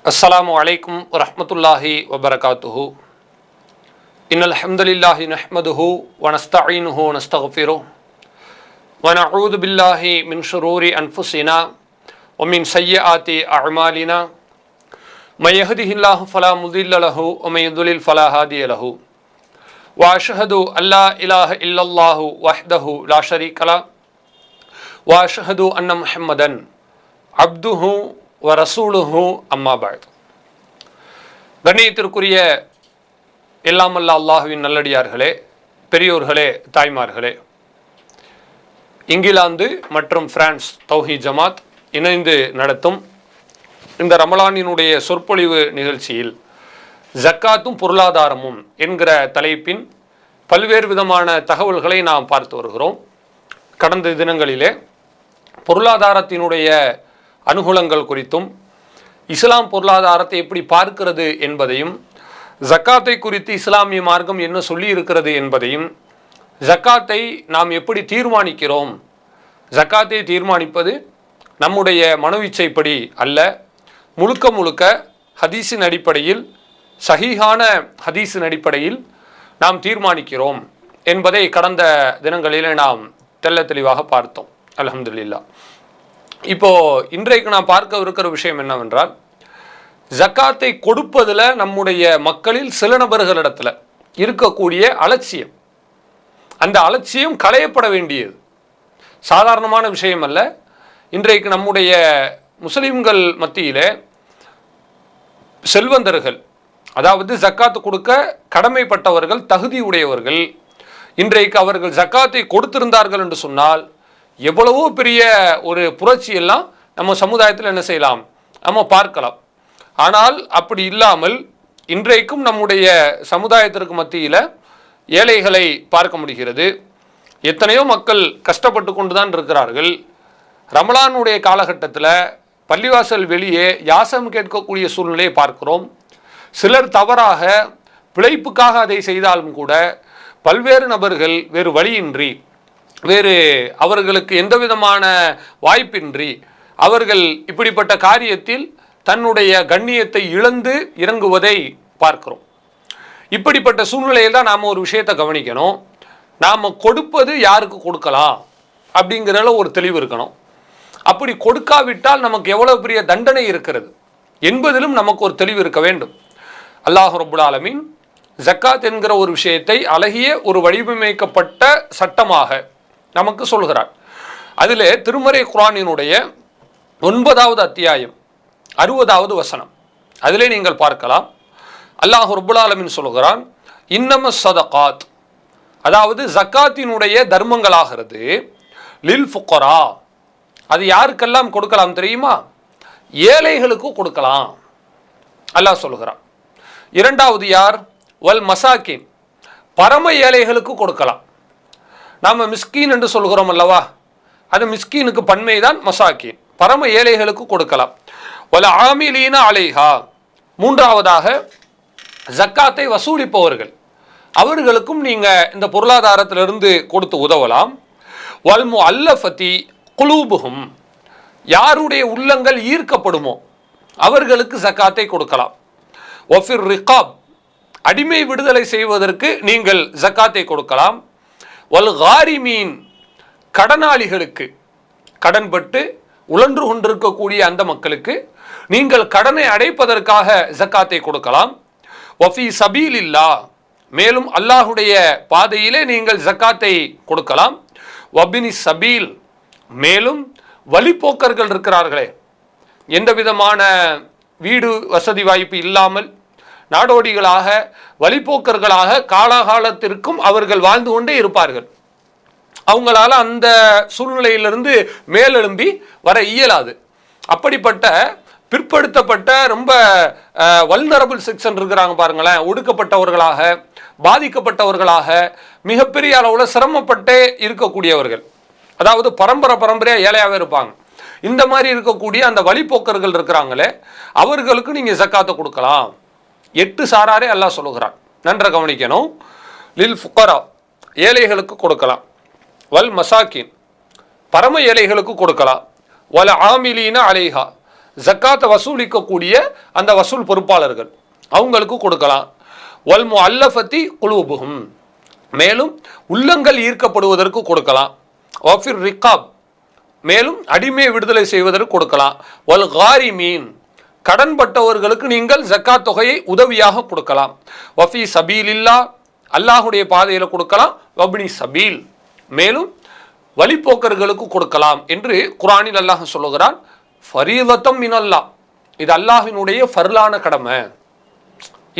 அஸ்ஸலாமு அலைக்கும் வரஹ்மத்துல்லாஹி வபரகாத்துஹு. இன்னல் ஹம்துலில்லாஹி நஹ்மதுஹு வ நஸ்தஈனுஹு வ நஸ்தக்ஃபிருஹு வ நஊது பில்லாஹி மின் ஷுரூரி அன்ஃபுஸினா வ மின் ஸய்யிஆத்தி அஅமாலினா மன் யஹ்திஹில்லாஹு ஃபலா முதில்ல லஹு வ மன் யுத்லில் ஃபலா ஹாதிய லஹு வ அஷ்ஹது அல்லா இலாஹ இல்லல்லாஹு வஹ்தஹு லா ஷரீக லஹு வ அஷ்ஹது அன்ன முஹம்மதன் அப்துஹு வ ரசூலுஹு அம்மா பஅத். கண்ணியத்திற்குரிய எல்லாம் அல்ல அல்லாஹுவின் நல்லடியார்களே, பெரியோர்களே, தாய்மார்களே, இங்கிலாந்து மற்றும் பிரான்ஸ் தௌஹீத் ஜமாத் இணைந்து நடத்தும் இந்த ரமலானினுடைய சொற்பொழிவு நிகழ்ச்சியில் ஜக்காத்தும் பொருளாதாரமும் என்கிற தலைப்பின் பல்வேறு விதமான தகவல்களை நாம் பார்த்து வருகிறோம். கடந்த தினங்களிலே பொருளாதாரத்தினுடைய அனுகூலங்கள் குறித்தும், இஸ்லாம் பொருளாதாரத்தை எப்படி பார்க்கிறது என்பதையும், ஜக்காத்தை குறித்து இஸ்லாமிய மார்க்கம் என்ன சொல்லி இருக்கிறது என்பதையும், ஜக்காத்தை நாம் எப்படி தீர்மானிக்கிறோம், ஜக்காத்தை தீர்மானிப்பது நம்முடைய மனோவிச்சைப்படி அல்ல, முழுக்க முழுக்க ஹதீஸின் அடிப்படையில், சஹீஹான ஹதீஸின் அடிப்படையில் நாம் தீர்மானிக்கிறோம் என்பதை கடந்த தினங்களிலே நாம் தெள்ள தெளிவாக பார்த்தோம். அல்ஹம்துலில்லாஹ். இப்போ இன்றைக்கு நாம் பார்க்க இருக்கிற விஷயம் என்னவென்றால், ஜக்காத்தை கொடுப்பதில் நம்முடைய மக்களில் சில நபர்களிடத்தில் இருக்கக்கூடிய அலட்சியம், அந்த அலட்சியம் களையப்பட வேண்டியது சாதாரணமான விஷயம் அல்ல. இன்றைக்கு நம்முடைய முஸ்லிம்கள் மத்தியிலே செல்வந்தர்கள், அதாவது ஜக்காத்து கொடுக்க கடமைப்பட்டவர்கள், தகுதி உடையவர்கள், இன்றைக்கு அவர்கள் ஜக்காத்தை கொடுத்திருந்தார்கள் என்று சொன்னால் எவ்வளவோ பெரிய ஒரு புரட்சி எல்லாம் நம்ம சமுதாயத்தில் என்ன செய்யலாம், நம்ம பார்க்கலாம். ஆனால் அப்படி இல்லாமல் இன்றைக்கும் நம்முடைய சமுதாயத்திற்கு மத்தியில் ஏழைகளை பார்க்க முடிகிறது. எத்தனையோ மக்கள் கஷ்டப்பட்டு கொண்டு தான் இருக்கிறார்கள். ரமலானுடைய காலகட்டத்தில் பள்ளிவாசல் வெளியே யாசம் கேட்கக்கூடிய சூழ்நிலையை பார்க்கிறோம். சிலர் தவறாக பிழைப்புக்காக அதை செய்தாலும் கூட பல்வேறு நபர்கள் வேறு வழியின்றி, வேறு அவர்களுக்கு எந்த விதமான வாய்ப்பின்றி அவர்கள் இப்படிப்பட்ட காரியத்தில் தன்னுடைய கண்ணியத்தை இழந்து இறங்குவதை பார்க்கிறோம். இப்படிப்பட்ட சூழ்நிலையில் தான் நாம் ஒரு விஷயத்தை கவனிக்கணும். நாம் கொடுப்பது யாருக்கு கொடுக்கலாம் அப்படிங்கிறதுல ஒரு தெளிவு இருக்கணும். அப்படி கொடுக்காவிட்டால் நமக்கு எவ்வளவு பெரிய தண்டனை இருக்கிறது என்பதிலும் நமக்கு ஒரு தெளிவு இருக்க வேண்டும். அல்லாஹ் ரப்புல் ஆலமீன் ஜக்காத் என்கிற ஒரு விஷயத்தை அழகிய ஒரு வடிவமைக்கப்பட்ட சட்டமாக நமக்கு சொல்கிறார். அதில் திருமறை குர்ஆனினுடைய 9வது அத்தியாயம் 60வது வசனம், அதிலே நீங்கள் பார்க்கலாம். அல்லாஹ் ரப்புல் ஆலமீன் சொல்கிறான், இன்னம ஸதகாத், அதாவது ஜக்காத்தினுடைய தர்மங்களாகிறது, லில் ஃபுக்கரா, அது யாருக்கெல்லாம் கொடுக்கலாம் தெரியுமா? ஏழைகளுக்கு கொடுக்கலாம் அல்லாஹ் சொல்கிறான். இரண்டாவது யார்? வல் மசாக்கின், பரம ஏழைகளுக்கு கொடுக்கலாம். நாம் மிஸ்கீன் என்று சொல்கிறோம் அல்லவா, அது மிஸ்கீனுக்கு பன்மை தான் மசாக்கின், பரம ஏழைகளுக்கு கொடுக்கலாம். வல ஆமிலீன அலைஹா, மூன்றாவதாக ஜக்காத்தை வசூலிப்பவர்கள், அவர்களுக்கும் நீங்கள் இந்த பொருளாதாரத்திலிருந்து கொடுத்து உதவலாம். வல் முஅல்லஃபதி குலூபுஹும், யாருடைய உள்ளங்கள் ஈர்க்கப்படுமோ அவர்களுக்கு ஜக்காத்தை கொடுக்கலாம். வஃபிர் ரிகாப், அடிமை விடுதலை செய்வதற்கு நீங்கள் ஜக்காத்தை கொடுக்கலாம். வல் காரிமீன், கடனாளிகளுக்கு, கடன்பட்டு உழன்று கொண்டிருக்கக்கூடிய அந்த மக்களுக்கு நீங்கள் கடனை அடைப்பதற்காக ஜக்காத்தை கொடுக்கலாம். வஃபி சபீலில்லா, மேலும் அல்லாஹுடைய பாதையிலே நீங்கள் ஜக்காத்தை கொடுக்கலாம். வபினி சபீல், மேலும் வழிப்போக்கர்கள் இருக்கிறார்களே, எந்த விதமான வீடு வசதி வாய்ப்பு இல்லாமல் நாடோடிகளாக, வழிப்போக்கர்களாக காலாகாலத்திற்கும் அவர்கள் வாழ்ந்து கொண்டே இருப்பார்கள். அவங்களால அந்த சூழ்நிலையிலிருந்து மேலெழும்பி வர இயலாது. அப்படிப்பட்ட பிற்படுத்தப்பட்ட ரொம்ப வல்னரபிள் செக்ஷன் இருக்கிறாங்க பாருங்களேன், ஒடுக்கப்பட்டவர்களாக, பாதிக்கப்பட்டவர்களாக, மிகப்பெரிய அளவில் சிரமப்பட்டே இருக்கக்கூடியவர்கள், அதாவது பரம்பரையாக ஏழையாகவே இருப்பாங்க. இந்த மாதிரி இருக்கக்கூடிய அந்த வழிப்போக்கர்கள் இருக்கிறாங்களே, அவர்களுக்கு நீங்கள் ஜக்காத்தை கொடுக்கலாம். 8 சாராரே அல்லாஹ் சொல்லுகிறான், நன்றாக கவனிக்கணும். லில் ஃபுக்கரா, ஏழைகளுக்கு கொடுக்கலாம். வல் மசாக்கின், பரம ஏழைகளுக்கு கொடுக்கலாம். வல ஆமிலீன அலைஹா, ஜக்காத்தை வசூலிக்கக்கூடிய அந்த வசூல் பொறுப்பாளர்கள் அவங்களுக்கு கொடுக்கலாம். வல் முஅல்லஃபத்தி குலூபுஹும், மேலும் உள்ளங்கள் ஈர்க்கப்படுவதற்கு கொடுக்கலாம். வஃபிர் ரிகாப், மேலும் அடிமை விடுதலை செய்வதற்கு கொடுக்கலாம். வல் காரிமீன், கடன்பட்டவர்களுக்கு நீங்கள் ஜக்காத் தொகையை உதவியாக கொடுக்கலாம். வஃபி சபீலில்லா, அல்லாஹுடைய பாதையில் கொடுக்கலாம். வப்னி சபீல், மேலும் வழிபோக்கர்களுக்கு கொடுக்கலாம் என்று குர்ஆனில் அல்லாஹ் சொல்லுகிறான். ஃபரீதத்தம் மினல்லாஹ், இது அல்லாஹ்வினுடைய ஃபர்லான கடமை.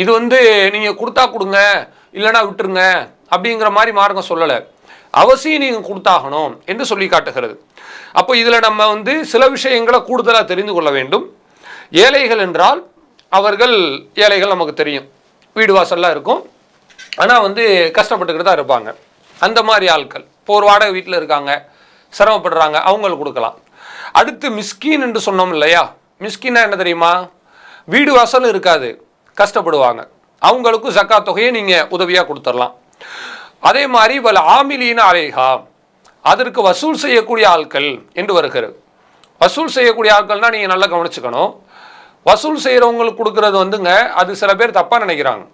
இது நீங்கள் கொடுத்தா கொடுங்க, இல்லைனா விட்டுருங்க அப்படிங்கிற மாதிரி மார்க்கம் சொல்லலை. அவசியம் நீங்கள் கொடுத்தாகணும் என்று சொல்லி காட்டுகிறது. அப்போ இதில் நம்ம சில விஷயங்களை கூடுதலாக தெரிந்து கொள்ள வேண்டும். ஏழைகள் என்றால் அவர்கள் ஏழைகள் நமக்கு தெரியும், வீடு வாசல்லாம் இருக்கும், ஆனால் கஷ்டப்பட்டுக்கிட்டு தான் இருப்பாங்க. அந்த மாதிரி ஆட்கள் இப்போ ஒரு வாடகை வீட்டில் இருக்காங்க, சிரமப்படுறாங்க, அவங்களுக்கு கொடுக்கலாம். அடுத்து மிஸ்கீன் என்று சொன்னோம் இல்லையா, மிஸ்கீனா என்ன தெரியுமா, வீடு வாசல் இருக்காது, கஷ்டப்படுவாங்க, அவங்களுக்கும் ஜக்காத் தொகையை நீங்கள் உதவியாக கொடுத்துடலாம். அதே மாதிரி வல் ஆமிலீன அலைஹா, அதற்கு வசூல் செய்யக்கூடிய ஆட்கள் என்று வருகிறது. வசூல் செய்யக்கூடிய ஆட்கள்னால் நீங்கள் நல்லா கவனிச்சுக்கணும். வசூல் செய்கிறவங்களுக்கு கொடுக்கறது அது சில பேர் தப்பாக நினைக்கிறாங்க.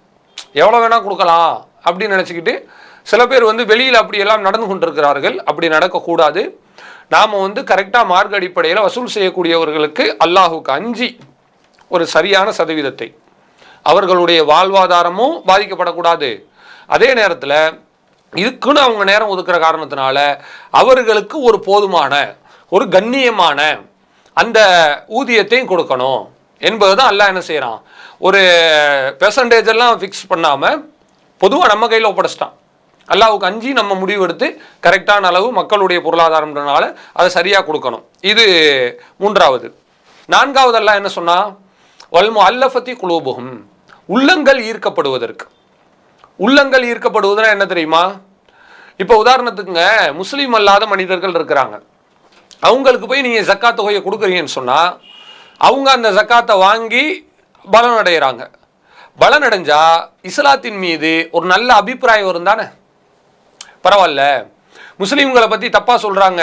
எவ்வளோ வேணால் கொடுக்கலாம் அப்படின்னு நினச்சிக்கிட்டு சில பேர் வெளியில் அப்படியெல்லாம் நடந்து கொண்டிருக்கிறார்கள். அப்படி நடக்கக்கூடாது. நாம் கரெக்டாக மார்க்க அடிப்படையில் வசூல் செய்யக்கூடியவர்களுக்கு அல்லாஹுக்கு அஞ்சி ஒரு சரியான சதவீதத்தை, அவர்களுடைய வாழ்வாதாரமும் பாதிக்கப்படக்கூடாது. அதே நேரத்தில் இதுக்குன்னு அவங்க நேரம் ஒதுக்குற காரணத்தினால அவர்களுக்கு ஒரு போதுமான ஒரு கண்ணியமான அந்த ஊதியத்தையும் கொடுக்கணும் என்பது தான் அல்லாஹ் என்ன செய்கிறான். ஒரு பெர்சன்டேஜ் எல்லாம் ஃபிக்ஸ் பண்ணாமல் பொதுவாக நம்ம கையில் ஒப்படைச்சிட்டான். அல்லாஹ்வுக்கு அஞ்சி நம்ம முடிவு எடுத்து கரெக்டான அளவு மக்களுடைய பொருளாதாரம்ன்றனால அதை சரியாக கொடுக்கணும். இது மூன்றாவது. நான்காவது அல்லாஹ் என்ன சொன்னா, வல் முஅல்லஃபத்தி குலூபுஹும், உள்ளங்கள் ஈர்க்கப்படுவதற்கு. உள்ளங்கள் ஈர்க்கப்படுவதுன்னா என்ன தெரியுமா, இப்போ உதாரணத்துக்குங்க முஸ்லீம் அல்லாத மனிதர்கள் இருக்கிறாங்க, அவங்களுக்கு போய் நீங்கள் ஜக்காத் தொகையை கொடுக்குறீங்கன்னு சொன்னால் அவங்க அந்த ஜக்காத்தை வாங்கி பலன் அடைகிறாங்க. பலன் அடைஞ்சா இஸ்லாத்தின் மீது ஒரு நல்ல அபிப்பிராயம் வரும் தானே. பரவாயில்ல, முஸ்லீம்களை பற்றி தப்பாக சொல்கிறாங்க,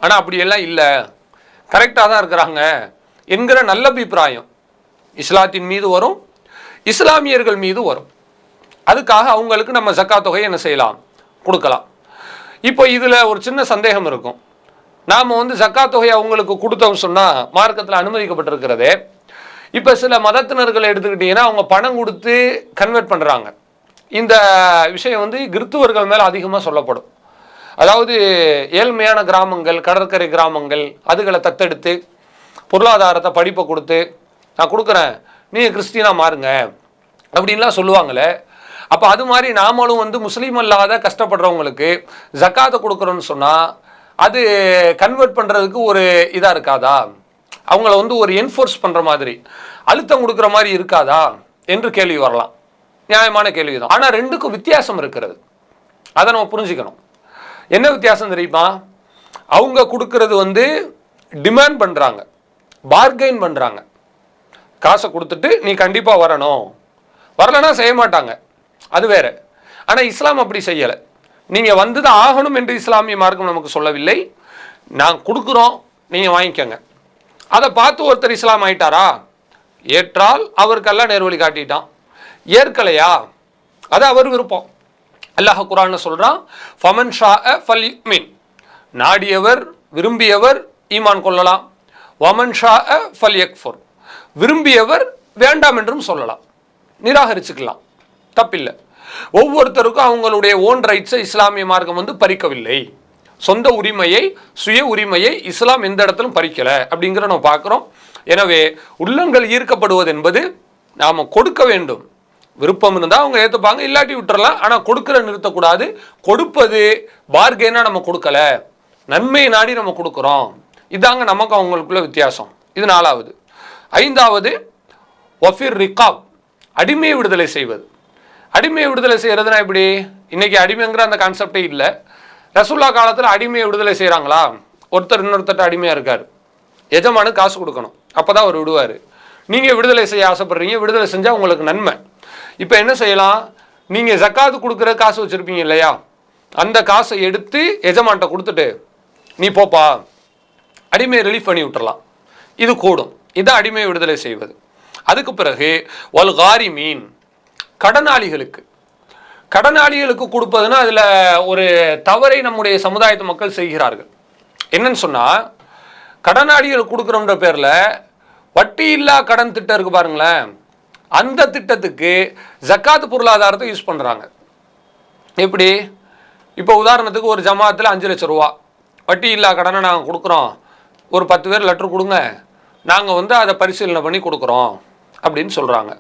ஆனால் அப்படியெல்லாம் இல்லை, கரெக்டாக தான் இருக்கிறாங்க என்கிற நல்ல அபிப்பிராயம் இஸ்லாத்தின் மீது வரும், இஸ்லாமியர்கள் மீது வரும். அதுக்காக அவங்களுக்கு நம்ம ஜக்காத் தொகையை என்ன செய்யலாம், கொடுக்கலாம். இப்போ இதில் ஒரு சின்ன சந்தேகம் இருக்கும். நாம் ஜக்காத் தொகையை அவங்களுக்கு கொடுத்தோம் சொன்னால் மார்க்கத்தில் அனுமதிக்கப்பட்டிருக்கிறதே. இப்போ சில மதத்தினர்களை எடுத்துக்கிட்டிங்கன்னா அவங்க பணம் கொடுத்து கன்வெர்ட் பண்ணுறாங்க. இந்த விஷயம் கிறித்துவர்கள் மேலே அதிகமாக சொல்லப்படும். அதாவது ஏழ்மையான கிராமங்கள், கடற்கரை கிராமங்கள், அதுகளை தத்தெடுத்து பொருளாதாரத்தை படிப்பை கொடுத்து நான் கொடுக்குறேன், நீங்கள் கிறிஸ்டினாக மாறுங்க அப்படின்லாம் சொல்லுவாங்களே. அப்போ அது மாதிரி நாமளும் முஸ்லீம் அல்லாத கஷ்டப்படுறவங்களுக்கு ஜக்காத்தை கொடுக்குறோன்னு சொன்னால் அது கன்வெர்ட் பண்ணுறதுக்கு ஒரு இதாக இருக்காதா, அவங்கள ஒரு என்ஃபோர்ஸ் பண்ணுற மாதிரி அழுத்தம் கொடுக்குற மாதிரி இருக்காதா என்று கேள்வி வரலாம். நியாயமான கேள்வி தான். ஆனால் ரெண்டுக்கும் வித்தியாசம் இருக்கிறது, அதை நம்ம புரிஞ்சுக்கணும். என்ன வித்தியாசம் தெரியுமா, அவங்க கொடுக்கறது டிமாண்ட் பண்ணுறாங்க, பார்கெயின் பண்ணுறாங்க. காசை கொடுத்துட்டு நீ கண்டிப்பாக வரணும், வரலைன்னா செய்ய மாட்டாங்க, அது வேற. ஆனால் இஸ்லாம் அப்படி செய்யலை. நீங்கள் தான் ஆகணும் என்று இஸ்லாமிய மார்க்கம் நமக்கு சொல்லவில்லை. நான் கொடுக்குறோம், நீங்கள் வாங்கிக்கோங்க. அதை பார்த்து ஒருத்தர் இஸ்லாம் ஆயிட்டாரா, ஏற்றால் அவருக்கெல்லாம் நேர்வழி காட்டிட்டான். ஏற்கலையா, அது அவர் விருப்பம். அல்லாஹ் குர்ஆன்ல சொல்றான், ஃபமன் ஷாஅ ஃபல்யுமின், நாடியவர் விரும்பியவர் ஈமான் கொள்ளலாம். வமன் ஷாஅ ஃபல்யக்ஃபுர், விரும்பியவர் வேண்டாம் என்றும் சொல்லலாம், நிராகரிச்சுக்கலாம், தப்பில்லை. ஒவ்வொருத்தருக்கும் அவங்களுடைய ஓன் ரைட்ஸை இஸ்லாமிய மார்க்கம் பறிக்கவில்லை. சொந்த உரிமையை, சுய உரிமையை இஸ்லாம் எந்த இடத்திலும் பறிக்கலை அப்படிங்கிற நம்ம பார்க்குறோம். எனவே உள்ளங்கள் ஈர்க்கப்படுவது என்பது நாம் கொடுக்க வேண்டும். விருப்பம் இருந்தால் அவங்க ஏற்றுப்பாங்க, இல்லாட்டி விட்டுறலாம். ஆனால் கொடுக்கிற நிறுத்தக்கூடாது. கொடுப்பது பார்கெயினாக நம்ம கொடுக்கல, நன்மையை நாடி நம்ம கொடுக்குறோம். இதாங்க நமக்கு அவங்களுக்குள்ள வித்தியாசம். இது நாலாவது. ஐந்தாவது வஃபிர் ரிகாப், அடிமையை விடுதலை செய்வது. அடிமையை விடுதலை செய்கிறதுனா எப்படி, இன்னைக்கு அடிமைங்கிற அந்த கான்செப்டே இல்லை. ரசூல்லா காலத்தில் அடிமையை விடுதலை செய்கிறாங்களா, ஒருத்தர் இன்னொருத்தட்ட அடிமையாக இருக்கார், எஜமானு காசு கொடுக்கணும், அப்போ தான் அவர் விடுவார். நீங்கள் விடுதலை செய்ய ஆசைப்படுறீங்க, விடுதலை செஞ்சால் உங்களுக்கு நன்மை. இப்போ என்ன செய்யலாம், நீங்கள் ஜக்காத்து கொடுக்குற காசு வச்சுருப்பீங்க இல்லையா, அந்த காசை எடுத்து எஜமான்ட்ட கொடுத்துட்டு நீ போப்பா, அடிமையை ரிலீஃப் பண்ணி விட்டுறலாம். இது கூடும். இதை அடிமை விடுதலை செய்வது. அதுக்கு பிறகு வல் காரிமீன், கடனாளிகளுக்கு கொடுப்பதுன்னா அதில் ஒரு தவறை நம்முடைய சமுதாயத்து மக்கள் செய்கிறார்கள். என்னன்னு சொன்னால், கடனாளிகளுக்கு கொடுக்குறோன்ற பேரில் வட்டி இல்லா கடன் திட்டம் இருக்கு பாருங்களேன், அந்த திட்டத்துக்கு ஜக்காத் பொருளாதாரத்தை யூஸ் பண்ணுறாங்க. எப்படி? இப்போ உதாரணத்துக்கு ஒரு ஜமாத்தில் 5 லட்சம் ரூபா வட்டி இல்லா கடனை நாங்கள் கொடுக்குறோம், ஒரு 10 பேர் லெட்டர் கொடுங்க, நாங்கள் அதை பரிசீலனை பண்ணி கொடுக்குறோம் அப்படின்னு சொல்கிறாங்க.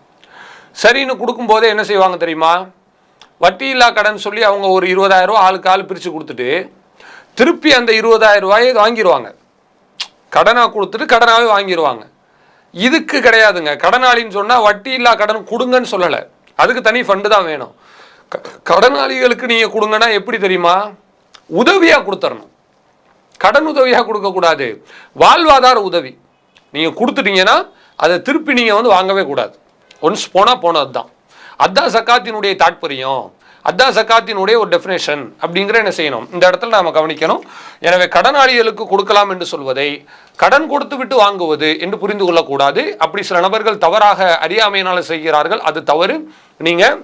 சரின்னு கொடுக்கும்போதே என்ன செய்வாங்க தெரியுமா? வட்டி இல்லா கடன் சொல்லி அவங்க ஒரு 20,000 ரூபா ஆளுக்கு ஆள் பிரித்து கொடுத்துட்டு திருப்பி அந்த 20,000 ரூபாயை வாங்கிடுவாங்க. கடனாக கொடுத்துட்டு கடனாகவே வாங்கிடுவாங்க. இதுக்கு கிடையாதுங்க. கடனாளின்னு சொன்னால் வட்டி இல்லா கடன் கொடுங்கன்னு சொல்லலை, அதுக்கு தனி ஃபண்டு தான் வேணும். கடனாளிகளுக்கு நீங்கள் கொடுங்கன்னா எப்படி தெரியுமா? உதவியாக கொடுத்துடணும். கடன் உதவியாக கொடுக்கக்கூடாது, வாழ்வாதார உதவி. நீங்கள் கொடுத்துட்டீங்கன்னா அதை திருப்பி நீங்கள் வாங்கவே கூடாது. ஒன்ஸ் போனால் போனது தான். அதுதான் ஜக்காத்தினுடைய தாற்பயம், அதுதான் ஜக்காத்தினுடைய ஒரு டெஃபினேஷன் அப்படிங்கிற என்ன செய்யணும், இந்த இடத்துல நாம் கவனிக்கணும். எனவே கடனாளிகளுக்கு கொடுக்கலாம் என்று சொல்வதை கடன் கொடுத்து விட்டு வாங்குவது என்று புரிந்து கொள்ளக்கூடாது. அப்படி சில நபர்கள் தவறாக அறியாமையினால் செய்கிறார்கள், அது தவறு. நீங்கள்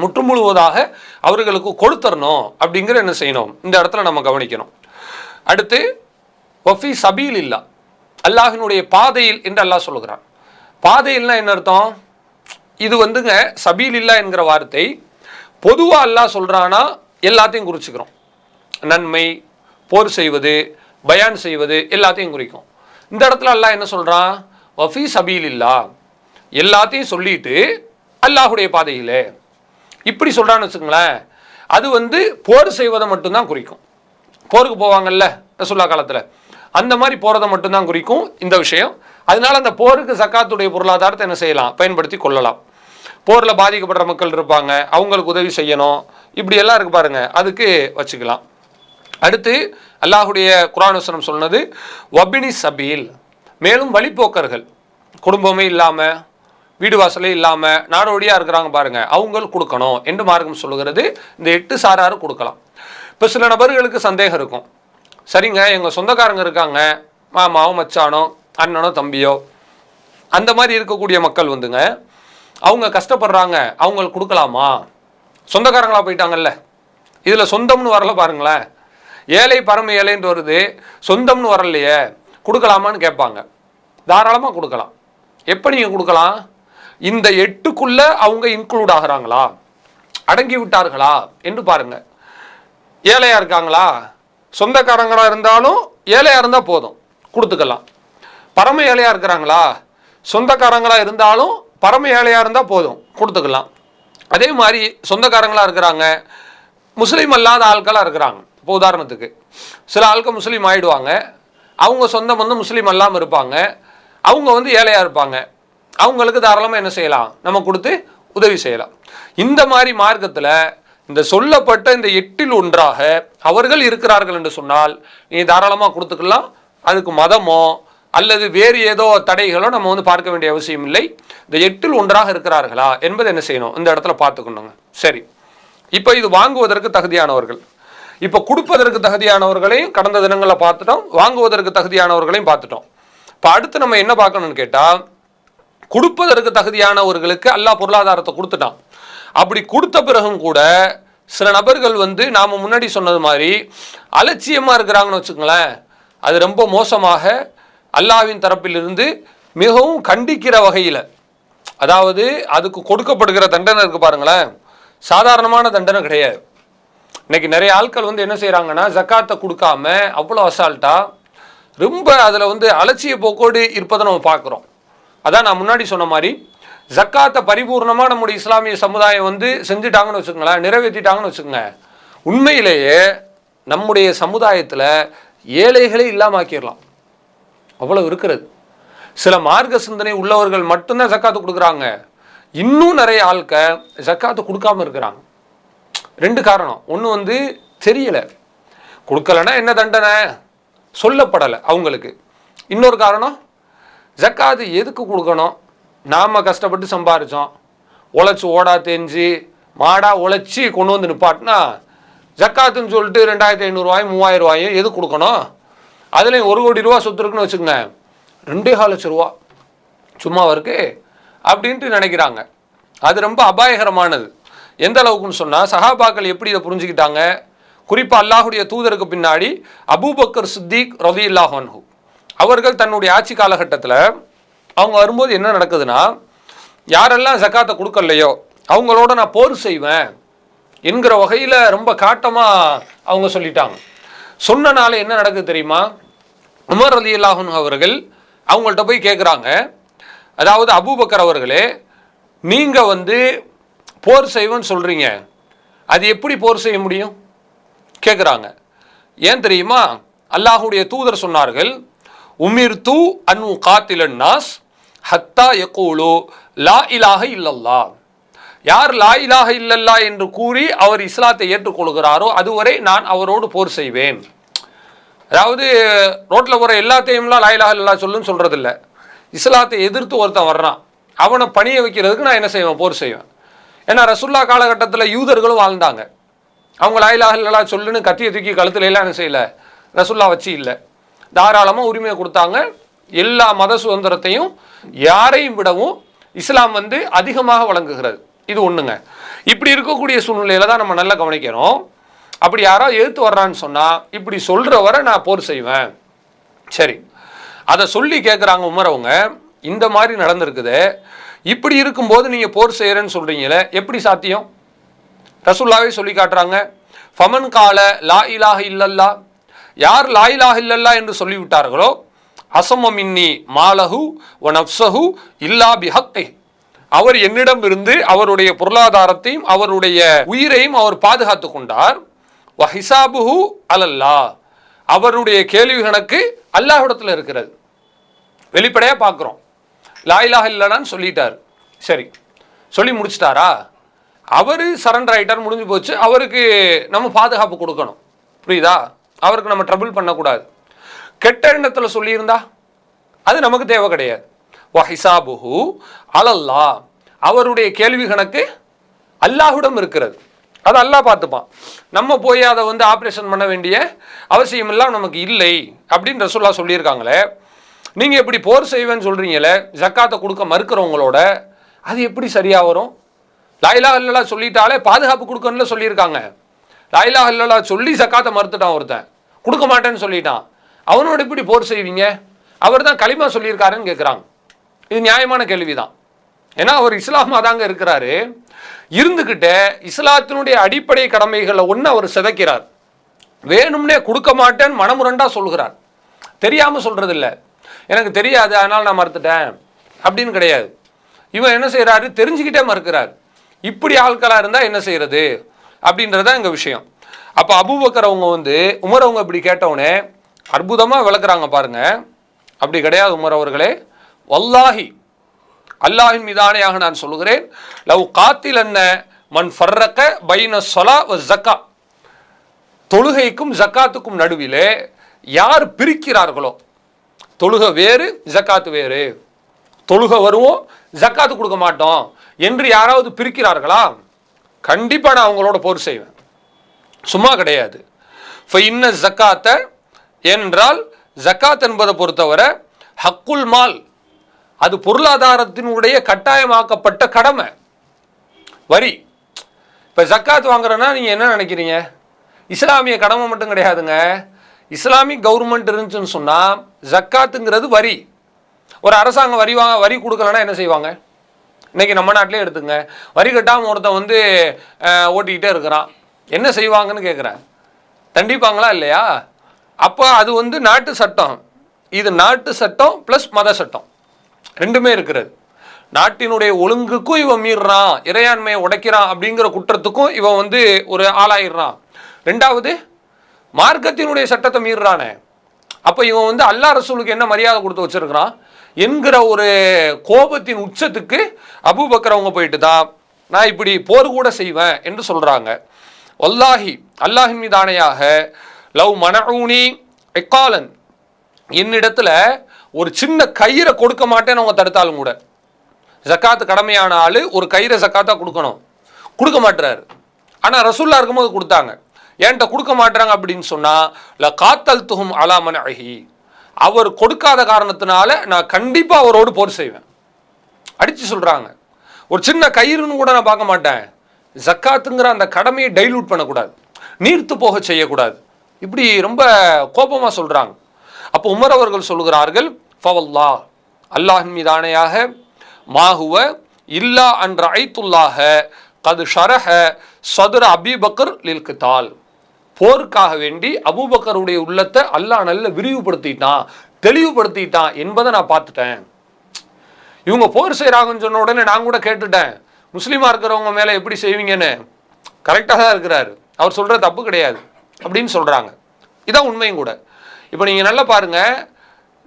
முற்று முழுவதாக அவர்களுக்கு கொடுத்துடணும் அப்படிங்கிற என்ன செய்யணும், இந்த இடத்துல நம்ம கவனிக்கணும். அடுத்து வஃபி சபீல் இல்லா, அல்லாஹினுடைய பாதையில் என்று அல்லாஹ் சொல்லுகிறான். பாதையில்னா என்ன அர்த்தம்? இது சபீல் இல்லா என்கிற வார்த்தை பொதுவாக அல்லாஹ் சொல்கிறானா எல்லாத்தையும் குறிச்சுக்கிறோம். நன்மை, போர் செய்வது, பயான் செய்வது எல்லாத்தையும் குறிக்கும். இந்த இடத்துல அல்லாஹ் என்ன சொல்கிறான்? வஃபி சபீல் இல்லா, எல்லாத்தையும் சொல்லிட்டு அல்லாஹுடைய பாதையிலே இப்படி சொல்கிறான்னு வச்சுக்கோங்களேன். அது போர் செய்வதை மட்டும்தான் குறிக்கும். போருக்கு போவாங்கல்ல ரசூலுல்லாஹ் காலத்தில், அந்த மாதிரி போகிறத மட்டும்தான் குறிக்கும் இந்த விஷயம். அதனால அந்த போருக்கு ஜக்காத்துடைய பொருளாதாரத்தை என்ன செய்யலாம், பயன்படுத்தி கொள்ளலாம். போரில் பாதிக்கப்படுற மக்கள் இருப்பாங்க, அவங்களுக்கு உதவி செய்யணும், இப்படி எல்லாம் இருக்கு பாருங்க, அதுக்கு வச்சுக்கலாம். அடுத்து அல்லாஹுடைய குர்ஆன் வசனம் சொன்னது வபினி சபீல், மேலும் வழிப்போக்கர்கள், குடும்பமே இல்லாமல் வீடு வாசலே இல்லாமல் நாடோடியாக இருக்கிறாங்க பாருங்க, அவங்களுக்கு கொடுக்கணும் என்று மார்க்கம் சொல்லுகிறது. இந்த 8 சாராரு கொடுக்கலாம். இப்போ சில நபர்களுக்கு சந்தேகம் இருக்கும், சரிங்க எங்கள் சொந்தக்காரங்க இருக்காங்க, மாமாவோ மச்சானோ அண்ணனோ தம்பியோ, அந்த மாதிரி இருக்கக்கூடிய மக்கள் அவங்க கஷ்டப்படுறாங்க, அவங்களுக்கு கொடுக்கலாமா? சொந்தக்காரங்களாக போயிட்டாங்கல்ல, இதில் சொந்தம்னு வரல பாருங்களேன், ஏழை பரம ஏழைன்ட்டு வருது, சொந்தம்னு வரலையே, கொடுக்கலாமான்னு கேட்பாங்க. தாராளமாக கொடுக்கலாம். எப்போ நீங்கள் கொடுக்கலாம்? இந்த 8க்குள்ள அவங்க இன்க்ளூட் ஆகிறாங்களா, அடங்கி விட்டார்களா என்று பாருங்க. ஏழையா இருக்காங்களா, சொந்தக்காரங்களா இருந்தாலும் ஏழையா இருந்தால் போதும் கொடுத்துக்கலாம். பரம ஏழையா இருக்கிறாங்களா, சொந்தக்காரங்களா இருந்தாலும் பரம ஏழையா இருந்தால் போதும் கொடுத்துக்கலாம். அதே மாதிரி சொந்தக்காரங்களா இருக்கிறாங்க, முஸ்லீம் அல்லாத ஆட்களாக இருக்கிறாங்க. இப்போ உதாரணத்துக்கு சில ஆட்கள் முஸ்லீம் ஆகிடுவாங்க, அவங்க சொந்தம் முஸ்லீம் அல்லாமல் இருப்பாங்க, அவங்க ஏழையாக இருப்பாங்க, அவங்களுக்கு தாராளமாக என்ன செய்யலாம், நம்ம கொடுத்து உதவி செய்யலாம். இந்த மாதிரி மார்க்கத்தில் இந்த சொல்லப்பட்ட இந்த 8ல் ஒன்றாக அவர்கள் இருக்கிறார்கள் என்று சொன்னால் நீ தாராளமாக கொடுத்துக்கலாம். அதுக்கு மதமோ அல்லது வேறு ஏதோ தடைகளோ நம்ம பார்க்க வேண்டிய அவசியம் இல்லை. இந்த 8ல் ஒன்றாக இருக்கிறார்களா என்பதை என்ன செய்யணும், இந்த இடத்துல பார்த்துக்கணுங்க. சரி, இப்போ இது வாங்குவதற்கு தகுதியானவர்கள். இப்போ கொடுப்பதற்கு தகுதியானவர்களையும் கடந்த தினங்களில் பார்த்துட்டோம், வாங்குவதற்கு தகுதியானவர்களையும் பார்த்துட்டோம். இப்போ அடுத்து நம்ம என்ன பார்க்கணும்னு கேட்டால், கொடுப்பதற்கு தகுதியானவர்களுக்கு அல்லாஹ் பொருளாதாரத்தை கொடுத்துட்டான். அப்படி கொடுத்த பிறகும் கூட சில நபர்கள் நாம் முன்னாடி சொன்னது மாதிரி அலட்சியமாக இருக்கிறாங்கன்னு வச்சுக்கோங்களேன். அது ரொம்ப மோசமாக அல்லாஹ்வின் தரப்பிலிருந்து மிகவும் கண்டிக்கிற வகையில், அதாவது அதுக்கு கொடுக்கப்படுகிற தண்டனை இருக்குது பாருங்களேன், சாதாரணமான தண்டனை கிடையாது. இன்னைக்கு நிறைய ஆட்கள் என்ன செய்கிறாங்கன்னா, ஜக்காத்தை கொடுக்காம அவ்வளோ அசால்ட்டாக ரொம்ப அதில் அலட்சிய போக்கோடு இருப்பதை நம்ம பார்க்குறோம். அதான் நான் முன்னாடி சொன்ன மாதிரி ஜக்காத்தை பரிபூர்ணமாக நம்முடைய இஸ்லாமிய சமுதாயம் செஞ்சுட்டாங்கன்னு வச்சுக்கோங்களேன், நிறைவேற்றிட்டாங்கன்னு வச்சுக்கோங்க, உண்மையிலேயே நம்முடைய சமுதாயத்தில் ஏழைகளே இல்லாமல் ஆக்கிடலாம். அவ்வளோ இருக்கிறது. சில மார்க்க சிந்தனை உள்ளவர்கள் மட்டும்தான் ஜக்காத்து கொடுக்குறாங்க, இன்னும் நிறைய ஆட்கள் ஜக்காத்து கொடுக்காம இருக்கிறாங்க. 2 காரணம். ஒன்று தெரியலை, கொடுக்கலன்னா என்ன தண்டனை சொல்லப்படலை அவங்களுக்கு. இன்னொரு காரணம், ஜக்காத்து எதுக்கு கொடுக்கணும், நாம் கஷ்டப்பட்டு சம்பாரித்தோம், உழைச்சி ஓடா தெரிஞ்சு மாடா உழைச்சி கொண்டு நிப்பாட்டினா ஜக்காத்துன்னு சொல்லிட்டு 2,500 ரூபாயும் 3,000 ரூபாயும் எது கொடுக்கணும்? அதுலேயும் 1 கோடி ரூபா சொத்து இருக்குன்னு வச்சுக்கோங்க, 2,4 லட்சம் ரூபா சும்மா இருக்கு அப்படின்ட்டு நினைக்கிறாங்க. அது ரொம்ப அபாயகரமானது. எந்த அளவுக்குன்னு சொன்னால், சஹாபாக்கள் எப்படி இதை புரிஞ்சுக்கிட்டாங்க? குறிப்பாக அல்லாஹுடைய தூதருக்கு பின்னாடி அபூபக்கர் சித்திக் ரலியல்லாஹு அன்ஹு அவர்கள் தன்னுடைய ஆட்சி காலகட்டத்தில் அவங்க வரும்போது என்ன நடக்குதுன்னா, யாரெல்லாம் ஜக்காத்தை கொடுக்கலையோ அவங்களோட நான் போர் செய்வேன் என்கிற வகையில் ரொம்ப காட்டமாக அவங்க சொல்லிட்டாங்க. சொன்னனால என்ன நடக்குது தெரியுமா? உமர் ரலியல்லாஹு அன்ஹு அவர்கள் அவங்கள்ட்ட போய் கேட்குறாங்க, அதாவது அபூபக்கர் அவர்களே, நீங்கள் போர் செய்வேன்னு சொல்கிறீங்க, அது எப்படி போர் செய்ய முடியும் கேட்குறாங்க. ஏன் தெரியுமா? அல்லாஹுடைய தூதர் சொன்னார்கள், உமிர்து அன் உகாத்திலன் நாஸ் ஹத்தா யகூலு லா இலாஹ இல்லல்லா. யார் லா இலாஹ இல்லல்லா என்று கூறி அவர் இஸ்லாத்தை ஏற்றுக்கொள்கிறாரோ அதுவரை நான் அவரோடு போர் செய்வேன். அதாவது ரோட்டில் போகிற எல்லாத்தையும்லாம் லா இலாஹ இல்லல்லா சொல்லுன்னு சொல்கிறதில்ல. இஸ்லாத்தை எதிர்த்து ஒருத்தன் வர்றான், அவனை பணிய வைக்கிறதுக்கு நான் என்ன செய்வேன்? போர் செய்வேன். ஏன்னா ரசூல்லா காலகட்டத்தில் யூதர்களும் வாழ்ந்தாங்க. அவங்க லா இலாஹ இல்லல்லா சொல்லுன்னு கத்தியை தூக்கி கழுத்துல எல்லாம் என்ன செய்யலை, ரசூல்லா வச்சு இல்லை, தாராளமாக உரிமையை கொடுத்தாங்க. எல்லா மத சுதந்திரத்தையும் யாரையும் விடவும் இஸ்லாம் அதிகமாக வழங்குகிறது. இது ஒன்றுங்க. இப்படி இருக்கக்கூடிய சூழ்நிலையில தான் நம்ம நல்லா கவனிக்கணும். அப்படி யாராவது எதிர்த்து வர்றான்னு சொன்னால், இப்படி சொல்கிற வரை நான் போர் செய்வேன். சரி, அதை சொல்லி கேட்குறாங்க உமர் அவங்க, இந்த மாதிரி நடந்திருக்குது, இப்படி இருக்கும்போது நீங்கள் போர் செய்கிறேன்னு சொல்கிறீங்களே, எப்படி சாத்தியம்? ரசூல்லாவே சொல்லி காட்டுறாங்க, ஃபமன் கால லா இலாஹ இல்லல்லா, யார் லா இலாஹ இல்லல்லா என்று சொல்லிவிட்டார்களோ, அசம மின்னி மாலஹு வ நஃப்ஸஹு இல்லா பிஹக்கி, அவர் என்னிடம் இருந்து அவருடைய பொருளாதாரத்தையும் அவருடைய உயிரையும் அவர் பாதுகாத்து கொண்டார். வ ஹிசாபுஹு அலல்லா, அவருடைய கேள்வி கணக்கு அல்லாஹ்விடத்தில் இருக்கிறது. வெளிப்படையாக பார்க்குறோம். லா இலாஹ இல்லல்லான்னு சொல்லிட்டார். சரி, சொல்லி முடிச்சிட்டாரா? அவர் சரண்டர் ஆகிட்டார், முடிஞ்சு போச்சு. அவருக்கு நம்ம பாதுகாப்பு கொடுக்கணும், புரியுதா? அவருக்கு நம்ம ட்ரபிள் பண்ணக்கூடாது. கெட்ட எண்ணத்தில் சொல்லியிருந்தா அது நமக்கு தேவை கிடையாது. வஹிசாபுஹு அலல்லா, அவருடைய கேள்வி கணக்கு அல்லாஹ்விடம் இருக்கிறது, அது அல்லாஹ் பார்த்துப்பான். நம்ம போய் அதை ஆப்ரேஷன் பண்ண வேண்டிய அவசியம் எல்லாம் நமக்கு இல்லை அப்படின்னு ரசூலுல்லாஹ் சொல்லியிருக்காங்களே. நீங்கள் எப்படி போர் செய்வேன்னு சொல்கிறீங்களே, ஜக்காத்தை கொடுக்க மறுக்கிறவங்களோட அது எப்படி சரியாக வரும்? லா இலாஹ இல்லல்லா சொல்லிட்டாலே பாதுகாப்பு கொடுக்கணும்னு சொல்லியிருக்காங்க. லா இலாஹ இல்லல்லா சொல்லி ஜக்காத்தை மறுத்துட்டான், ஒருத்தன் கொடுக்க மாட்டேன்னு சொல்லிட்டான், அவனோட எப்படி போர் செய்வீங்க? அவர் தான் களிமா சொல்லியிருக்காருன்னு கேட்குறாங்க. இது நியாயமான கேள்வி தான். ஏன்னா அவர் இஸ்லாமாக தாங்க இருக்கிறாரு. இருந்துக்கிட்டே இஸ்லாத்தினுடைய அடிப்படை கடமைகளை ஒன்று அவர் சிதைக்கிறார். வேணும்னே கொடுக்க மாட்டேன்னு மனமுரண்டா சொல்கிறார். தெரியாமல் சொல்கிறது இல்லை, எனக்கு தெரியாது அதனால் நான் மறுத்துட்டேன் அப்படின்னு கிடையாது. இவன் என்ன செய்கிறாரு? தெரிஞ்சுக்கிட்டே மறுக்கிறார். இப்படி ஆட்களாக இருந்தால் என்ன செய்கிறது அப்படின்றதான் எங்கள் விஷயம். அப்போ அபூபக்கர் அவங்க உமர் அவங்க இப்படி கேட்டவுடனே அற்புதமாக விளக்குறாங்க பாருங்க. அப்படி கிடையாது உமர் அவர்களே, வல்லாஹி அல்லாஹின் மீதானையாக நான் சொல்லுகிறேன், லவ் காத்தில் என்ன மன் ஃபர்ரக பைன ஸலா வ ஸக்கா, தொழுகைக்கும் ஜக்காத்துக்கும் நடுவிலே யார் பிரிக்கிறார்களோ, தொழுகை வேறு ஜக்காத்து வேறு, தொழுகை வருவோம் ஜக்காத்து கொடுக்க மாட்டோம் என்று யாராவது பிரிக்கிறார்களா, கண்டிப்பாக நான் அவங்களோட போர் செய்வேன். சும்மா கிடையாது. ஃபைன்ன ஜக்காத்தை, ஏனென்றால் ஜக்காத் என்பதை பொறுத்தவரை ஹக்குல் மால், அது பொருளாதாரத்தினுடைய கட்டாயமாக்கப்பட்ட கடமை, வரி. இப்போ ஜக்காத் வாங்குறேன்னா நீங்கள் என்ன நினைக்கிறீங்க? இஸ்லாமிய கடமை மட்டும் கிடையாதுங்க. இஸ்லாமிக் கவர்மெண்ட் இருந்துச்சுன்னு சொன்னால் ஜக்காத்துங்கிறது வரி. ஒரு அரசாங்கம் வரி கொடுக்கலன்னா என்ன செய்வாங்க? இன்றைக்கி நம்ம நாட்டிலே எடுத்துங்க, வரி கட்டாமல் ஒருத்தன் ஓட்டிக்கிட்டே இருக்கிறான், என்ன செய்வாங்கன்னு கேட்குறேன். தண்டிப்பாங்களா இல்லையா? அப்போ அது நாட்டு சட்டம். இது நாட்டு சட்டம் ப்ளஸ் மத சட்டம் ரெண்டுமே இருக்கிறது. நாட்டினுடைய ஒழுங்குக்கும் இவன் மீறுறான், இறையாண்மையை உடைக்கிறான் அப்படிங்கிற குற்றத்துக்கும் இவன் ஒரு ஆளாயிடுறான். ரெண்டாவது மார்க்கத்தினுடைய சட்டத்தை மீறுறானே, அப்போ இவன் அல்லாஹ் ரசூலுக்கு என்ன மரியாதை கொடுத்து வச்சிருக்கிறான் என்கிற ஒரு கோபத்தின் உச்சத்துக்கு அபூபக்கர் அவங்க போயிட்டு தான் நான் இப்படி போர் கூட செய்வேன் என்று சொல்கிறாங்க. வல்லாஹி அல்லாஹின் மீது ஆணையாக, லவ் மனஊனி எக்காலன், என்னிடத்துல ஒரு சின்ன கயிறை கொடுக்க மாட்டேன்னு அவங்க தடுத்தாலும் கூட, ஜக்காத்து கடமையான ஆள் ஒரு கயிறை ஜக்காத்தா கொடுக்கணும், கொடுக்க மாட்டுறாரு. ஆனால் ரசூல்லா இருக்கும்போது கொடுத்தாங்க. என்கிட்ட கொடுக்க மாட்டுறாங்க அப்படின்னு சொன்னால் ல காத்தல் துகும் அலாமன் அஹி, அவர் கொடுக்காத காரணத்தினால நான் கண்டிப்பாக அவரோடு போர் செய்வேன். அடித்து சொல்கிறாங்க. ஒரு சின்ன கயிறுன்னு கூட நான் பார்க்க மாட்டேன். ஜக்காத்துங்கிற அந்த கடமையை டைலூட் பண்ணக்கூடாது, நீர்த்து போக செய்யக்கூடாது, இப்படி ரொம்ப கோபமாக சொல்கிறாங்க. அப்போ உமர் அவர்கள் சொல்கிறார்கள், ஃபவல்லா, அல்லாஹின் மீது ஆணையாக, மாஹுவ இல்லா அன்ற ஐத்துல்லாஹ கது ஷரஹ சதுர அபீபக்கர் லில் கிதால். போருக்காக வேண்டி அபூபக்கருடைய உள்ளத்தை அல்லாஹ் நல்ல விரிவுபடுத்திட்டான், தெளிவுபடுத்திட்டான் என்பதை நான் பார்த்துட்டேன். இவங்க போர் செய்கிறாங்கன்னு சொன்ன உடனே நான் கூட கேட்டுட்டேன், முஸ்லீமாக இருக்கிறவங்க மேலே எப்படி செய்வீங்கன்னு. கரெக்டாக தான் இருக்கிறாரு, அவர் சொல்கிற தப்பு கிடையாது அப்படின்னு சொல்கிறாங்க. இதான் உண்மையும் கூட. இப்போ நீங்கள் நல்லா பாருங்கள்,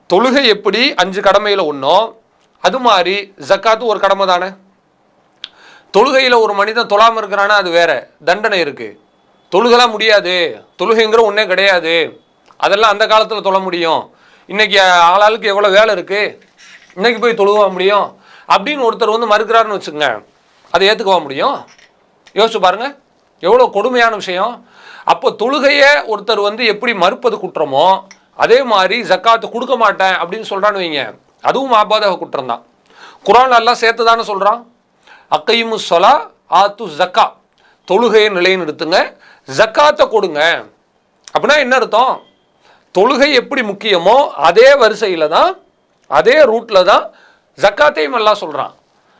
தொழுகை எப்படி 5 கடமையில் ஒன்றோ அது மாதிரி ஜக்காத்து ஒரு கடமை தானே. தொழுகையில் ஒரு மனிதன் தொழாமல் இருக்கிறான்னா அது வேற, தண்டனை இருக்குது. தொழுகலாம் முடியாது, தொழுகைங்கிற ஒன்றே கிடையாது, அதெல்லாம் அந்த காலத்தில் தொழ முடியும், இன்றைக்கி ஆளாளுக்கு எவ்வளோ வேலை இருக்குது, இன்றைக்கி போய் தொழுவ முடியும் அப்படின்னு ஒருத்தர் வந்து மறுக்கிறாருன்னு வச்சுக்கோங்க, அதை ஏற்றுக்கவா முடியும்? யோசிச்சு பாருங்கள், எவ்வளோ கொடுமையான விஷயம். அப்போ தொழுகையை ஒருத்தர் வந்து எப்படி மறுப்பது குற்றமோ அதே மாதிரி ஜக்காத்து கொடுக்க மாட்டேன் அப்படின்னு சொல்கிறான்னு வைங்க, அதுவும் ஆபாதக குற்றம் தான். குர்ஆன் எல்லாம் சேர்த்து தானே சொல்கிறான், அக்கைமு சொலா ஆத்து ஜக்கா, தொழுகையை நிலைநிறுத்துங்க, ஜக்காத்தை கொடுங்க. அப்படின்னா என்ன அர்த்தம்? தொழுகை எப்படி முக்கியமோ அதே வரிசையில் தான், அதே ரூட்டில் தான் ஜக்காத்தையும் எல்லாம் சொல்கிறான்.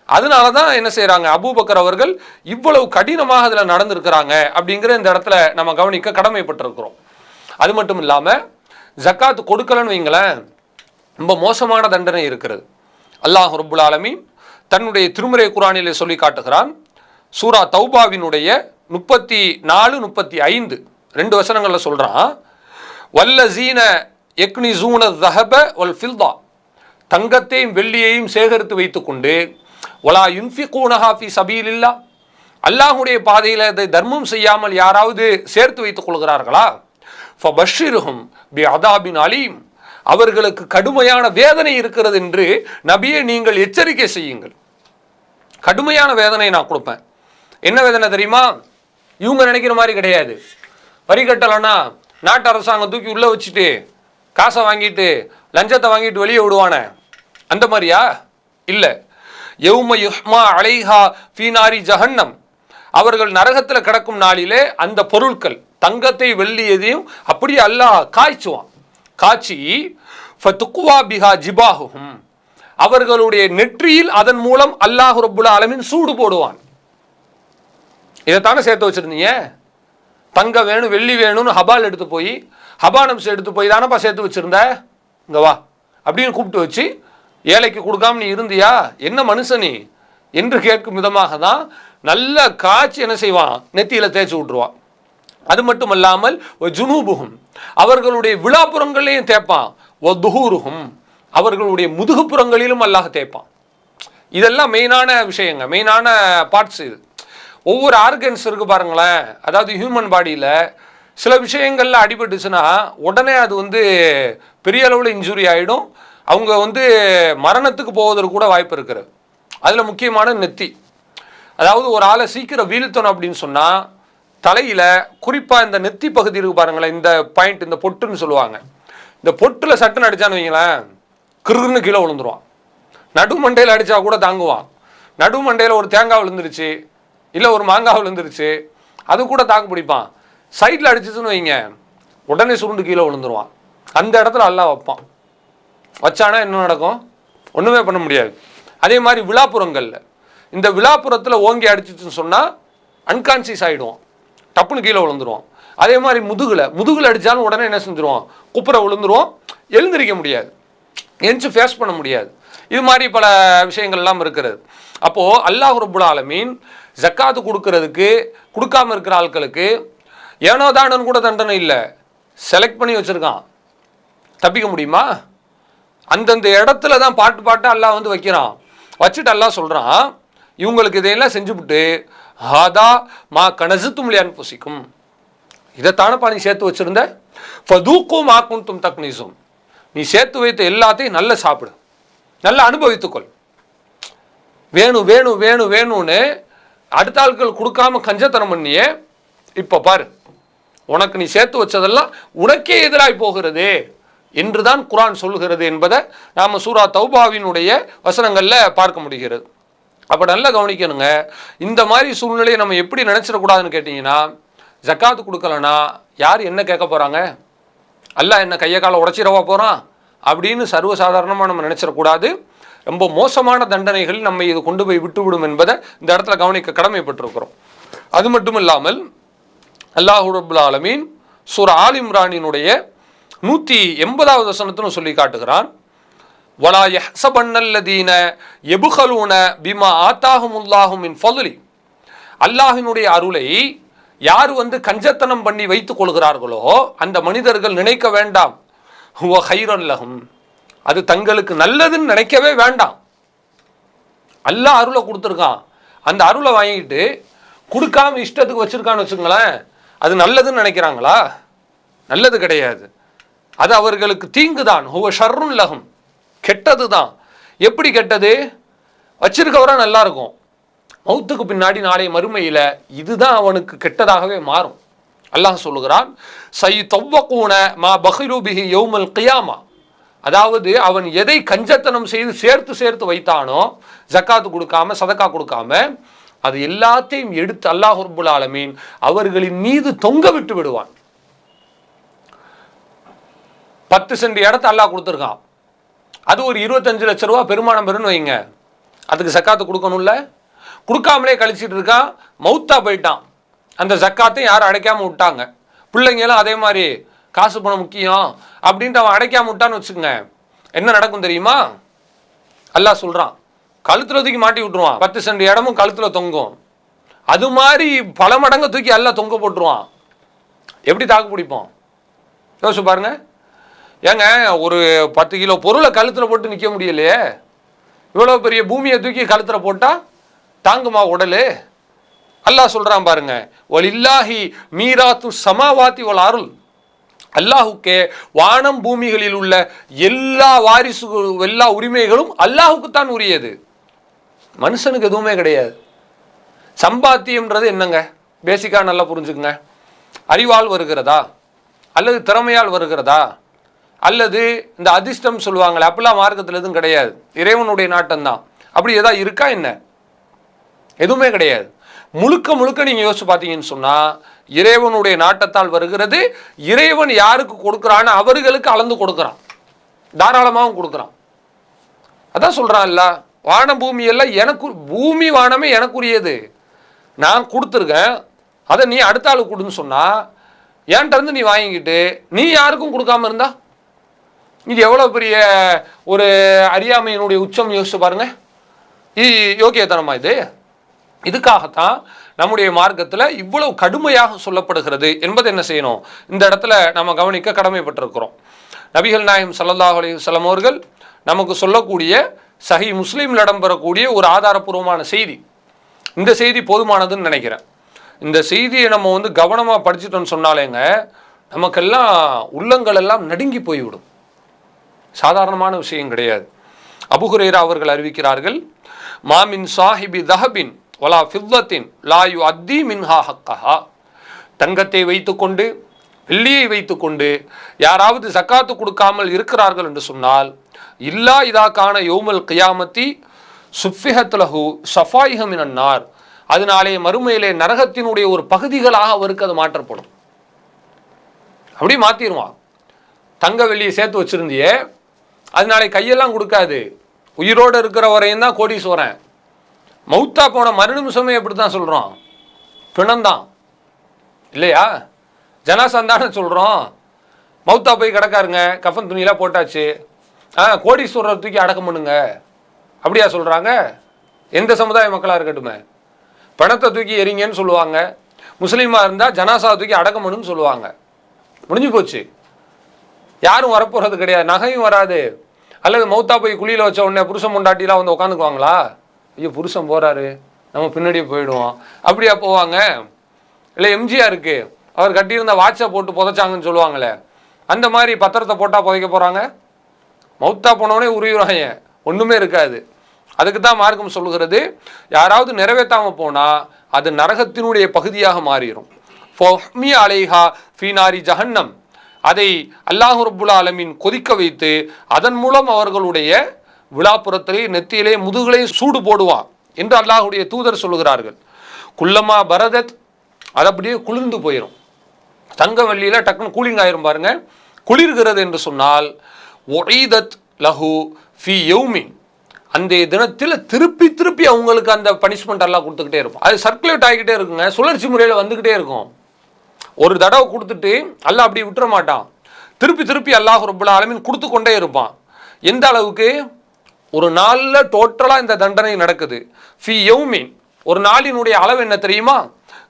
அதனால தான் என்ன செய்கிறாங்க, அபூபக்கர் அவர்கள் இவ்வளவு கடினமாக அதில் நடந்திருக்கிறாங்க அப்படிங்கிற இந்த இடத்துல நம்ம கவனிக்க கடமைப்பட்டிருக்கிறோம். அது மட்டும் இல்லாமல் ஜக்காத்து கொடுக்கலன்னு வைங்களேன், ரொம்ப மோசமான தண்டனை இருக்கிறது. அல்லாஹ் ரப்புல் ஆலமீன் தன்னுடைய திருமறை குர்ஆனிலே சொல்லி காட்டுகிறான். சூரா தௌபாவினுடைய 34, 35 2 வசனங்களில் சொல்கிறான், வல்லசீன யக்னிசூன ஸஹப வல் ஃபில்தா, தங்கத்தையும் வெள்ளியையும் சேகரித்து வைத்துக்கொண்டு, வலா யுன்ஃபிகூனஹா ஃபீ சபீலில்லாஹ், அல்லாஹ்வுடைய பாதையில் அதை தர்மம் செய்யாமல் யாராவது சேர்த்து வைத்துக் கொள்கிறார்களா, ஃபபஷ்ஷிர்ஹும் பிஅதாபின் அலீம், அவர்களுக்கு கடுமையான வேதனை இருக்கிறது என்று நபியே நீங்கள் எச்சரிக்கை செய்யுங்கள். கடுமையான வேதனை நான் கொடுப்பேன். என்ன வேதனை தெரியுமா? இவங்க நினைக்கிற மாதிரி கிடையாது. வரி கட்டலைன்னா நாட்டு அரசாங்கம் தூக்கி உள்ளே வச்சுட்டு காசை வாங்கிட்டு லஞ்சத்தை வாங்கிட்டு வெளியே விடுவானே, அந்த மாதிரியா? இல்லை. யௌம யுஹ்மா அலைஹா ஃபீனாரி ஜஹன்னம், அவர்கள் நரகத்தில் கிடக்கும் நாளிலே அந்த பொருட்கள் தங்கத்தை வெள்ளியதையும் அப்படியே அல்லாஹ் காய்ச்சுவான். காய்ச்சி ஃபதுக்வா பிஹா ஜிபாஹுஹும், அவர்களுடைய நெற்றியில் அதன் மூலம் அல்லாஹ் ரப்புல் ஆலமீன் சூடு போடுவான். இதைத்தானே சேர்த்து வச்சிருந்தீங்க, தங்கம் வேணும் வெள்ளி வேணும்னு ஹபால் எடுத்து போய், ஹபானம்ஸ் எடுத்து போய் தானப்பா சேர்த்து வச்சிருந்த, இங்க வா அப்படின்னு கூப்பிட்டு வச்சு, ஏழைக்கு கொடுக்காம நீ இருந்தியா, என்ன மனுஷனி என்று கேட்கும் விதமாக தான் நல்ல காய்ச்சி என்ன செய்வான், நெத்தியில தேய்ச்சி விட்டுருவான். அது மட்டும் அல்லாமல் ஜுனூபுகும், அவர்களுடைய விழாப்புறங்களையும் தேய்ப்பான், துஹூருகும், அவர்களுடைய முதுகுப்புறங்களிலும் அல்லாஹ் தேய்ப்பான். இதெல்லாம் மெயினான விஷயங்க, மெயினான பார்ட்ஸ். இது ஒவ்வொரு ஆர்கன்ஸ் இருக்கு பாருங்களேன், அதாவது ஹியூமன் பாடியில் சில விஷயங்கள்ல அடிபட்டுச்சுன்னா உடனே அது வந்து பெரிய அளவில் இன்ஜுரி ஆகிடும், அவங்க வந்து மரணத்துக்கு போவதற்கு கூட வாய்ப்பு இருக்கிறது. அதில் முக்கியமான நெத்தி. அதாவது ஒரு ஆளை சீக்கிரம் வீழ்த்தணும் அப்படின்னு சொன்னால் தலையில் குறிப்பாக இந்த நெத்தி பகுதி இருக்கு பாருங்களேன், இந்த பாயிண்ட், இந்த பொட்டுன்னு சொல்லுவாங்க, இந்த பொட்டில் சட்டுன்னு அடித்தான்னு வைங்களேன், கிருன்னு கீழே விழுந்துருவான். நடு மண்டையில் அடித்தா கூட தாங்குவான். நடு மண்டையில் ஒரு தேங்காய் விழுந்துருச்சு, இல்லை ஒரு மாங்காய் விழுந்துருச்சு, அது கூட தாக்கு பிடிப்பான். சைடில் அடிச்சிச்சுன்னு வைங்க, உடனே சுருண்டு கீழே விழுந்துருவான். அந்த இடத்துல அல்லாஹ் வைப்பான். வச்சானா என்ன நடக்கும்? ஒன்றுமே பண்ண முடியாது. அதே மாதிரி விழாப்புறங்களில், இந்த விழாப்புறத்தில் ஓங்கி அடிச்சிச்சுன்னு சொன்னால் அன்கான்சியஸ் ஆகிடுவோம், டப்புன்னு கீழே விழுந்துருவோம். அதே மாதிரி முதுகில் அடித்தாலும் உடனே என்ன செஞ்சுருவோம், குப்புற விழுந்துருவோம், எழுந்திரிக்க முடியாது, எந்திச்சு ஃபேஸ் பண்ண முடியாது. இது மாதிரி பல விஷயங்கள்லாம் இருக்கிறது. அப்போது அல்லாஹ் ரப்புல் ஆலமீன் ஜக்காத்து கொடுக்கறதுக்கு, கொடுக்காம இருக்கிற ஆட்களுக்கு ஏனோ தானன்னு கூட தண்டனை இல்லை, செலக்ட் பண்ணி வச்சுருக்கான். தப்பிக்க முடியுமா? அந்தந்த இடத்துல தான் பாட்டு அல்லாஹ் வந்து வைக்கிறான். வச்சுட்டு அல்லாஹ் சொல்கிறான், இவங்களுக்கு இதையெல்லாம் செஞ்சுவிட்டு ஹாதா மா கனசுத்தும் அன்புசிக்கும், இதைத்தானப்பா நீ சேர்த்து வச்சுருந்த, ஃபதூக்கும் மா குன்தும் தக்னீசும், நீ சேர்த்து வைத்த எல்லாத்தையும் நல்லா சாப்பிடு, நல்லா அனுபவித்துக்கொள். வேணும் வேணும் வேணும் வேணும்னு அடுத்த ஆட்கள் கொடுக்காம கஞ்சத்தனம் பண்ணியே, இப்போ பாரு உனக்கு நீ சேர்த்து வச்சதெல்லாம் உனக்கே எதிராகி போகிறது என்றுதான் குர்ஆன் சொல்கிறது என்பதை நாம் சூரா தௌபாவினுடைய வசனங்களில் பார்க்க முடிகிறது. அப்போ நல்லா கவனிக்கணுங்க. இந்த மாதிரி சூழ்நிலையை நம்ம எப்படி நினச்சிடக்கூடாதுன்னு கேட்டிங்கன்னா, ஜக்காத்து கொடுக்கலன்னா யார் என்ன கேட்க போகிறாங்க, அல்லாஹ் என்ன கையை காலை உடச்சிடவா போகிறான் அப்படின்னு சர்வசாதாரணமாக நம்ம நினச்சிடக்கூடாது. ரொம்ப மோசமான தண்டனைகள் நம்ம இது கொண்டு போய் விட்டுவிடும் என்பதை இந்த இடத்துல கவனிக்க கடமைப்பட்டிருக்கிறோம். அது மட்டும் இல்லாமல் அல்லாஹ் ரப்புல் ஆலமீன் சூரா ஆல் இம்ரானினுடைய 180வது வசனத்திலும் சொல்லி காட்டுகிறான், வலா யஹ்ஸபன்னல்லதீன யப்கலூன பிமா ஆதாஹுமுல்லாஹு மின் ஃபضலி. அல்லாஹ்வினுடைய அருளை யார் கஞ்சத்தனம் பண்ணி வைத்துக் கொள்கிறார்களோ அந்த மனிதர்கள் நினைக்க வேண்டாம், ஹுவ கைரன் லஹும், அது தங்களுக்கு நல்லதுன்னு நினைக்கவே வேண்டாம். அல்லாஹ் அருளை கொடுத்துருக்கான், அந்த அருளை வாங்கிட்டு கொடுக்காம இஷ்டத்துக்கு வச்சிருக்கான்னு வச்சுங்களேன், அது நல்லதுன்னு நினைக்கிறாங்களா? நல்லது கிடையாது, அது அவர்களுக்கு தீங்கு தான். ஹுவ ஷர்ருன் லஹும், கெட்டது தான். எப்படி கெட்டது? வச்சிருக்கவரா நல்லா இருக்கும், மௌத்துக்கு பின்னாடி நாளை மறுமையில் இதுதான் அவனுக்கு கெட்டதாகவே மாறும். அல்லாஹ் சொல்லுகிறான், சையுத்தவ்வகூன மா பகிரு பிஹி யௌமல் கியாமா. அதாவது அவன் எதை கஞ்சத்தனம் செய்து சேர்த்து சேர்த்து வைத்தானோ, ஜக்காத்து கொடுக்காம சதக்கா கொடுக்காம, அது எல்லாத்தையும் எடுத்து அல்லாஹ் ரப்புல் ஆலமீன் அவர்களின் மீது தொங்க விட்டு விடுவான். 10 சென்ட் இடத்த அல்லாஹ் கொடுத்துருக்கான், அது ஒரு 25 லட்சம் ரூபா பெருமானம் பெறுன்னு வைங்க, அதுக்கு ஜக்காத்து கொடுக்கணும்ல, கொடுக்காமலே கழிச்சிட்டு இருக்கான், மௌத்தா போயிட்டான், அந்த ஜக்காத்தை யாரும் அடைக்காம விட்டாங்க. பிள்ளைங்களும் அதே மாதிரி காசு பணம் முக்கியம் அப்படின்ட்டு அவன் அடைக்காம விட்டான்னு வச்சுக்கோங்க, என்ன நடக்கும் தெரியுமா? அல்லாஹ் சொல்றான், கழுத்துல தூக்கி மாட்டி விட்டுருவான். 10 சென்ட் இடமும் கழுத்துல தொங்கும். அது மாதிரி பல மடங்கு தூக்கி அல்லாஹ் தொங்க போட்டுருவான். எப்படி தாக்கு பிடிப்போம் யோசிச்சு பாருங்க. ஏங்க, ஒரு 10 கிலோ பொருளை கழுத்துல போட்டு நிற்க முடியலையே, இவ்வளோ பெரிய பூமியை தூக்கி கழுத்துல போட்டா தாங்குமா உடலு? அல்லாஹ் சொல்றான் பாருங்க, வலில்லாஹி மீராத்து சமாவாத்தி வல் அருள். அல்லாஹுக்கே வானம் பூமிகளில் உள்ள எல்லா வாரிசுகளும் எல்லா உரிமைகளும் அல்லாஹுக்கு தான் உரியது, மனுஷனுக்கு எதுவுமே கிடையாது. சம்பாத்தியம்ன்றது என்னங்க? பேசிக்காக நல்லா புரிஞ்சுக்குங்க. அறிவால் வருகிறதா, அல்லது திறமையால் வருகிறதா, அல்லது இந்த அதிர்ஷ்டம் சொல்லுவாங்களே அப்படிலாம் மார்க்கத்தில் எதுவும் கிடையாது, இறைவனுடைய நாட்டம்தான். அப்படி ஏதாவது இருக்கா என்ன? எதுவுமே கிடையாது. முழுக்க முழுக்க நீங்கள் யோசிச்சு பார்த்தீங்கன்னு சொன்னால் இறைவனுடைய நாட்டத்தால் வருகிறது. இறைவன் யாருக்கு கொடுக்குறான்னு அவர்களுக்கு அளந்து கொடுக்குறான், தாராளமாகவும் கொடுக்குறான். அதான் சொல்கிறான்ல, வான பூமி எல்லாம் எனக்கு, பூமி வானமே எனக்குரியது, நான் கொடுத்துருக்கேன், அதை நீ அடுத்த ஆளுக்கு கொடுன்னு சொன்னால் ஏன்ட்ட இருந்து நீ வாங்கிக்கிட்டு நீ யாருக்கும் கொடுக்காம இருந்தா இது எவ்வளோ பெரிய ஒரு அறியாமையினுடைய உச்சம். யோசிச்சு பாருங்க, யோகியத்தனமா இது? இதுக்காகத்தான் நம்முடைய மார்க்கத்தில் இவ்வளவு கடுமையாக சொல்லப்படுகிறது என்பது என்ன செய்யணும், இந்த இடத்துல நம்ம கவனிக்க கடமைப்பட்டிருக்கிறோம். நபிகள் நாயகம் ஸல்லல்லாஹு அலைஹி வஸல்லம் அவர்கள் நமக்கு சொல்லக்கூடிய சஹீ முஸ்லீமில் இடம்பெறக்கூடிய ஒரு ஆதாரபூர்வமான செய்தி. இந்த செய்தி போதுமானதுன்னு நினைக்கிறேன். இந்த செய்தியை நம்ம கவனமாக படிச்சுட்டோன்னு சொன்னாலேங்க நமக்கெல்லாம் உள்ளங்கள் எல்லாம் நடுங்கி போய்விடும். சாதாரணமான விஷயம் கிடையாது. அபூ ஹுரைரா அவர்கள் அறிவிக்கிறார்கள், மாமின் சாஹிபி தஹபின் வலா ஃபில்லத்தின் லா யுஅத்தி மின்ஹா ஹக்கஹா. தங்கத்தை வைத்துக்கொண்டு வெள்ளியை வைத்துக்கொண்டு யாராவது ஜக்காத்து கொடுக்காமல் இருக்கிறார்கள் என்று சொன்னால், இல்லா இதா கான யௌமல் கியாமத்தி சுஃபிஹத் லஹு ஸஃபாயிஹ மினன் நார், அதனாலே மறுமையிலே நரகத்தினுடைய ஒரு பகுதிகளாக அவருக்கு அது மாற்றப்படும். அப்படி மாற்றிடுவான். தங்க வெள்ளியை சேர்த்து வச்சிருந்தியே, அதனாலே கையெல்லாம் கொடுக்காது, உயிரோடு இருக்கிற வரையும் தான் கோடீஸ்வரன். மௌத்தா போன மறுநிமிஷமே எப்படி தான் சொல்கிறோம், பிணம்தான் இல்லையா? ஜனாசான் தானே சொல்கிறோம். மௌத்தா போய் கிடக்காருங்க, கஃன் துணியெல்லாம் போட்டாச்சு, கோடீஸ்வரர் தூக்கி அடக்கம் பண்ணுங்க அப்படியா சொல்கிறாங்க? எந்த சமுதாய மக்களாக இருக்கட்டுமே, பணத்தை தூக்கி எறிங்கன்னு சொல்லுவாங்க. முஸ்லீமாக இருந்தால் ஜனாசா தூக்கி அடக்கம் பண்ணுன்னு சொல்லுவாங்க. முடிஞ்சு போச்சு, யாரும் வரப்போகிறது கிடையாது, நகையும் வராது. அல்லது மௌத்தா போய் குழியில் வச்ச உடனே புருஷன் பொண்டாட்டிலாம் உட்காந்துக்குவாங்களா? ஐயோ புருஷன் போகிறாரு நம்ம பின்னாடியே போயிடுவோம், அப்படியா போவாங்க? இல்லை எம்ஜிஆருக்கு அவர் கட்டியிருந்த வாட்சை போட்டு புதைச்சாங்கன்னு சொல்லுவாங்களே, அந்த மாதிரி பத்திரத்தை போட்டால் புதைக்க போகிறாங்க? மௌத்தா போனவனே உருவிடுவாங்க, ஒன்றுமே இருக்காது. அதுக்கு தான் மார்க்கம் சொல்லுகிறது, யாராவது நிறைவேற்றாமல் போனால் அது நரகத்தினுடைய பகுதியாக மாறிடும். ஃபொஹ்மி அலைஹா ஃபீனாரி ஜஹன்னம், அதை அல்லாஹ் ரப்புல் ஆலமீன் கொதிக்க வைத்து அதன் மூலம் அவர்களுடைய விழாப்புறத்திலே நெத்தியிலே முதுகிலே சூடு போடுவான் என்று அல்லாஹுடைய தூதர் சொல்லுகிறார்கள். குல்லமா பரதத், அது அப்படியே குளிர்ந்து போயிடும். தங்க வெள்ளியில டக்குன்னு கூலிங் ஆயிரும் பாருங்க. குளிர்கிறது என்று சொன்னால் ஒஈதத் லஹு ஃபி யௌமின், அந்த தினத்தில் திருப்பி திருப்பி அவங்களுக்கு அந்த பனிஷ்மெண்ட் எல்லாம் கொடுத்துக்கிட்டே இருக்கும். அது சர்க்குலேட் ஆகிக்கிட்டே இருக்குங்க, சுழற்சி முறையில் வந்துக்கிட்டே இருக்கும். ஒரு தடவை கொடுத்துட்டு அல்லாஹ் அப்படி விட்டுற மாட்டான், திருப்பி திருப்பி அல்லாஹ் ரப்புல் ஆலமீன் கொடுத்து கொண்டே இருப்பான். எந்த அளவுக்கு? ஒரு நாளில் டோட்டலாக இந்த தண்டனை நடக்குது. ஃபி யௌமின், ஒரு நாளினுடைய அளவு என்ன தெரியுமா?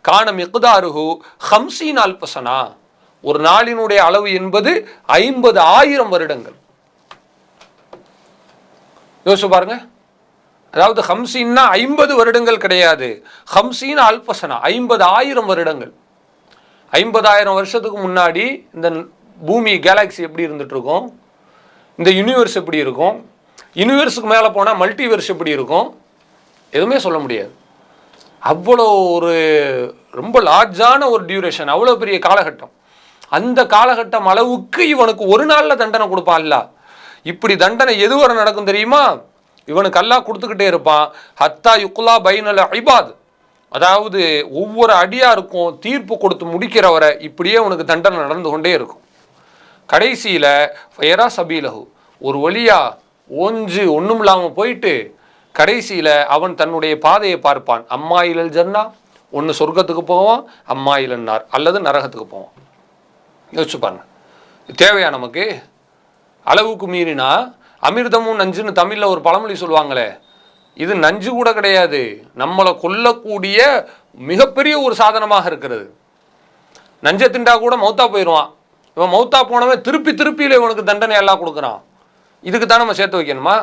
கான மிக்தாருஹு 50 அல்ஃப சனா, ஒரு நாளினுடைய அளவு என்பது 50,000 வருடங்கள். யோசிச்சு பாருங்க. அதாவது 50ன்னா 50 வருடங்கள் கிடையாது, 50 அல்ஃப சனா, 50,000 வருடங்கள். 50,000 வருஷத்துக்கு முன்னாடி இந்த பூமி கேலக்சி எப்படி இருந்துட்டு இருக்கும், இந்த யூனிவர்ஸ் எப்படி இருக்கும், யூனிவர்ஸுக்கு மேலே போனால் மல்டிவர்ஸ் எப்படி இருக்கும், எதுவுமே சொல்ல முடியாது. அவ்வளோ ஒரு ரொம்ப லார்ஜான ஒரு டியூரேஷன், அவ்வளோ பெரிய காலகட்டம். அந்த காலகட்டம் அளவுக்கு இவனுக்கு ஒரு நாளில் தண்டனை கொடுப்பான் அல்லாஹ். இப்படி தண்டனை எதுவரை நடக்கும் தெரியுமா? இவனுக்கு அல்லாஹ் கொடுத்துக்கிட்டே இருப்பான். ஹத்தா யுக்லா பைனல் இபாத், அதாவது ஒவ்வொரு அடியாருக்கும் தீர்ப்பு கொடுத்து முடிக்கிறவரை இப்படியே உனக்கு தண்டனை நடந்து கொண்டே இருக்கும். கடைசியில் ஃபயரா சபீலஹு, ஒரு வழியா ஓஞ்சு ஒன்றும் இல்லாமல் போயிட்டு கடைசியில் அவன் தன்னுடைய பாதையை பார்ப்பான். அம்மா இலல் ஜன்னா, ஒன்று சொர்க்கத்துக்கு போவான், அம்மா இலன்னார், அல்லது நரகத்துக்கு போவான். யோசிச்சுப்பாங்க, தேவையா நமக்கு? அளவுக்கு மீறினா அமிர்தமும் நஞ்சுன்னு தமிழில் ஒரு பழமொழி சொல்லுவாங்களே, இது நஞ்சு கூட கிடையாது, நம்மளை கொல்லக்கூடிய மிகப்பெரிய ஒரு சாதனமாக இருக்கிறது. நஞ்சை திண்டா கூட மௌத்தா போயிடுவான். இவன் மௌத்தா போனவன் திருப்பி திருப்பியில் இவனுக்கு தண்டனை எல்லாம் கொடுக்குறான். இதுக்கு தான் நம்ம சேர்த்து வைக்கணுமா?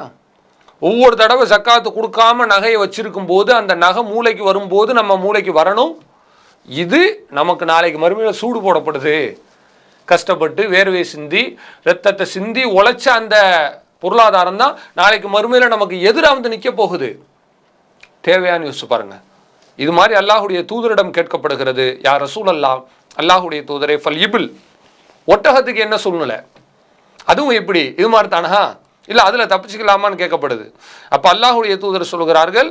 ஒவ்வொரு தடவை ஜக்காத்து கொடுக்காம நகையை வச்சிருக்கும் போது அந்த நகை மூளைக்கு வரும்போது நம்ம மூளைக்கு வரணும். இது நமக்கு நாளைக்கு மறுமையில் சூடு போடப்படுது. கஷ்டப்பட்டு வேர்வை சிந்தி ரத்தத்தை சிந்தி உழைச்ச அந்த பொருளாதாரம் தான் நாளைக்கு மறுமையில் நமக்கு எதிராக வந்து நிற்க போகுது. தேவையான்னு யோசிச்சு பாருங்க. இது மாதிரி அல்லாஹுடைய தூதரிடம் கேட்கப்படுகிறது, யார் ரசூல் அல்லாஹ், அல்லாஹுடைய தூதரே ஃபல் இபில், ஒட்டகத்துக்கு என்ன சூழ்நிலை, அதுவும் எப்படி இது மாதிரி தானஹா, இல்லை அதில் தப்பிச்சுக்கலாமான்னு கேட்கப்படுது. அப்போ அல்லாஹுடைய தூதர் சொல்கிறார்கள்,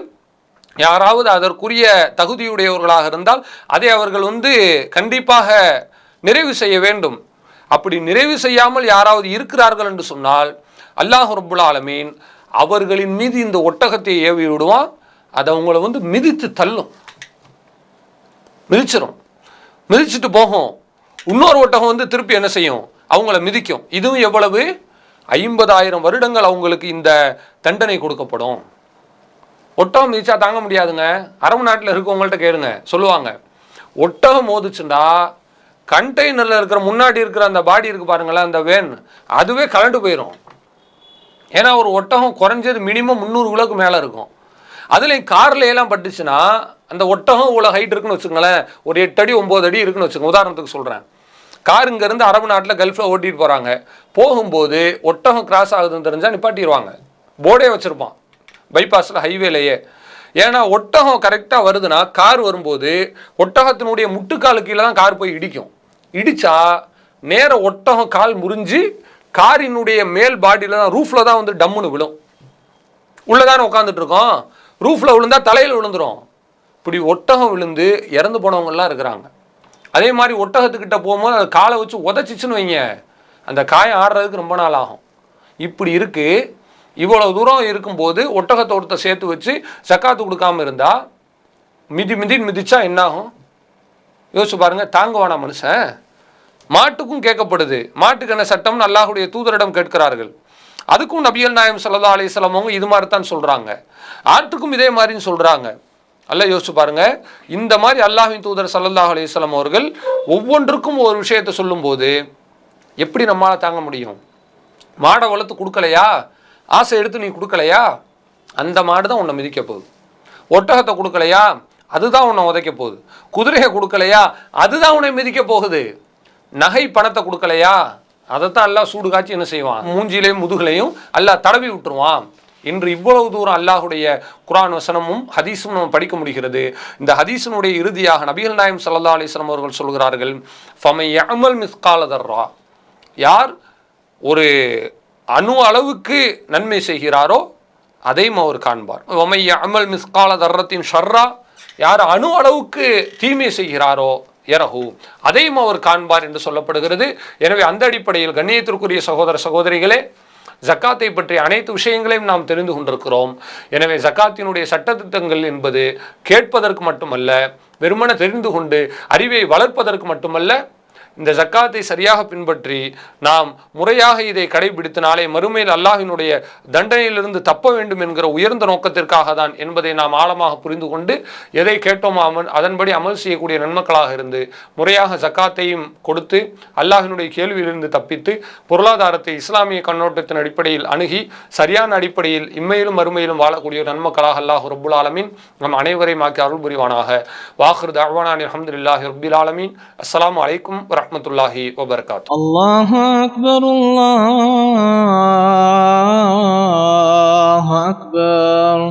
யாராவது அதற்குரிய தகுதியுடையவர்களாக இருந்தால் அதை அவர்கள் கண்டிப்பாக நிறைவு செய்ய வேண்டும். அப்படி நிறைவு செய்யாமல் யாராவது இருக்கிறார்கள் என்று சொன்னால் அல்லாஹ் ரப்புல் ஆலமீன் அவர்களின் மீது இந்த ஒட்டகத்தை ஏவி விடுவான். அதை அவங்கள மிதித்து தள்ளும், மிதிச்சிடும், மிதிச்சுட்டு போகும். இன்னொரு ஒட்டகம் திருப்பி என்ன செய்யும், அவங்கள மிதிக்கும். இதுவும் எவ்வளவு? 50,000 வருடங்கள் அவங்களுக்கு இந்த தண்டனை கொடுக்கப்படும். ஒட்டகம் மிதிச்சா தாங்க முடியாதுங்க. அரபு நாட்டில் இருக்கவங்கள்ட்ட கேளுங்க, சொல்லுவாங்க, ஒட்டகம் மோதிச்சுண்டா கண்டெய்னரில் இருக்கிற முன்னாடி இருக்கிற அந்த பாடி இருக்கு பாருங்களேன், அந்த வேன், அதுவே கலண்டு போயிடும். ஏன்னா ஒரு ஒட்டகம் குறைஞ்சது மினிமம் 300 கிலோக்கு மேலே இருக்கும். அதுலேயும் காரில் எல்லாம் பட்டுச்சுன்னா அந்த ஒட்டகம் இவ்வளோ ஹைட் இருக்குன்னு வச்சுக்கோங்களேன், ஒரு 8 அடி 9 அடி இருக்குன்னு வச்சுக்கோங்க. உதாரணத்துக்கு சொல்கிறேன், கார் இங்கேருந்து அரபு நாட்டில் கல்ஃபில் ஓட்டிகிட்டு போகிறாங்க, போகும்போது ஒட்டகம் கிராஸ் ஆகுதுன்னு தெரிஞ்சால் நிப்பாட்டிடுவாங்க, போர்டே வச்சுருப்பான் பைபாஸில் ஹைவேலையே. ஏன்னா ஒட்டகம் கரெக்டாக வருதுன்னா கார் வரும்போது ஒட்டகத்தினுடைய முட்டுக்காலு கீழே தான் கார் போய் இடிக்கும். இடித்தா நேர ஒட்டகம் கால் முறிஞ்சு காரினுடைய மேல் பாடியில் தான், ரூஃபில் தான் டம்முன்னு விழும். உள்ளதானே உட்காந்துட்டு இருக்கோம், ரூஃபில் விழுந்தால் தலையில் விழுந்துடும். இப்படி ஒட்டகம் விழுந்து இறந்து போனவங்கலாம் இருக்கிறாங்க. அதே மாதிரி ஒட்டகத்துக்கிட்ட போகும்போது அதை காலை வச்சு உதச்சிச்சுன்னு வைங்க, அந்த காயம் ஆடுறதுக்கு ரொம்ப நாள் ஆகும். இப்படி இருக்குது. இவ்வளோ தூரம் இருக்கும்போது ஒட்டகத்தை ஒருத்தர் சேர்த்து வச்சு ஜக்காத்து கொடுக்காமல் இருந்தால் மிதிச்சா என்னாகும் யோசிச்சு பாருங்க. தாங்குவானா மனுஷன்? மாட்டுக்கும் கேட்கப்படுது. மாட்டுக்கு என்ன சட்டம்னு அல்லாஹுடைய தூதரிடம் கேட்கிறார்கள். அதுக்கும் நபிகள் நாயகம் ஸல்லல்லாஹு அலைஹி வஸல்லம் அவங்க இது மாதிரி தான் சொல்கிறாங்க. ஆட்டுக்கும் இதே மாதிரின்னு சொல்கிறாங்க. அல்ல யோசிச்சு பாருங்க. இந்த மாதிரி அல்லாஹ்வின் தூதர் ஸல்லல்லாஹு அலைஹி வஸல்லம் அவர்கள் ஒவ்வொன்றுக்கும் ஒரு விஷயத்தை சொல்லும்போது எப்படி நம்மளால் தாங்க முடியும்? மாடை வளர்த்து கொடுக்கலையா, ஆசை எடுத்து நீ கொடுக்கலையா, அந்த மாடு தான் உன்னை மிதிக்க போகுது. ஒட்டகத்தை கொடுக்கலையா, அதுதான் உன்னை உதைக்க போகுது. குதிரையை கொடுக்கலையா, அதுதான் உன்னை மிதிக்க போகுது. நகை பணத்தை கொடுக்கலையா, அதைத்தான் அல்லாஹ் சூடு காய்ச்சி என்ன செய்வான், மூஞ்சிலையும் முதுகலையும் அல்லாஹ் தடவி விட்டுருவான். இன்று இவ்வளவு தூரம் அல்லாஹுடைய குர்ஆன் வசனமும் ஹதீஸும் நம்ம படிக்க முடிகிறது. இந்த ஹதீஸினுடைய இறுதியாக நபிகள் நாயகம் ஸல்லல்லாஹு அலைஹி வஸல்லம் அவர்கள் சொல்கிறார்கள், ஃபமை யஅமல் மிஸ்கால தர்ரா, யார் ஒரு அணு அளவுக்கு நன்மை செய்கிறாரோ அதையும் அவர் காண்பார். ஒமைய அமல் மிஸ்கால தர்ரத்தின் ஷர்ரா, யார் அணு அளவுக்கு தீமை செய்கிறாரோ யரஹு, அதையும் அவர் காண்பார் என்று சொல்லப்படுகிறது. எனவே அந்த அடிப்படையில் கண்ணியத்திற்குரிய சகோதர சகோதரிகளே, ஜக்காத்தை பற்றிய அனைத்து விஷயங்களையும் நாம் தெரிந்து கொண்டிருக்கிறோம். எனவே ஜக்காத்தினுடைய சட்டத்திட்டங்கள் என்பது கேட்பதற்கு மட்டுமல்ல, வெறுமன தெரிந்து கொண்டு அறிவை வளர்ப்பதற்கு மட்டுமல்ல, இந்த ஜக்காத்தை சரியாக பின்பற்றி நாம் முறையாக இதை கடைபிடித்து நாளை மறுமையில் அல்லாஹ்வினுடைய தண்டனையிலிருந்து தப்ப வேண்டும் என்கிற உயர்ந்த நோக்கத்திற்காக தான் என்பதை நாம் ஆழமாக புரிந்து கொண்டு எதை கேட்டோமோ அதன்படி அமல் செய்யக்கூடிய நன்மக்களாக இருந்து முறையாக ஜக்காத்தையும் கொடுத்து அல்லாஹ்வினுடைய கேள்வியிலிருந்து தப்பித்து பொருளாதாரத்தை இஸ்லாமிய கண்ணோட்டத்தின் அடிப்படையில் அணுகி சரியான அடிப்படையில் இம்மையிலும் மறுமையிலும் வாழக்கூடிய நன்மக்களாக அல்லாஹ் ரப்புல் ஆலமீன் நம் அனைவரையும் ஆக்கி அருள் புரிவானாக. வாஹிரு தஅவானா அல்ஹம்துலில்லாஹி ரப்பில் ஆலமீன். அஸ்ஸலாமு அலைக்கும் வரஹ்மத்துல்லாஹி வபரகாத்துஹு. அல்லாஹு அக்பர், அல்லாஹு அக்பர்.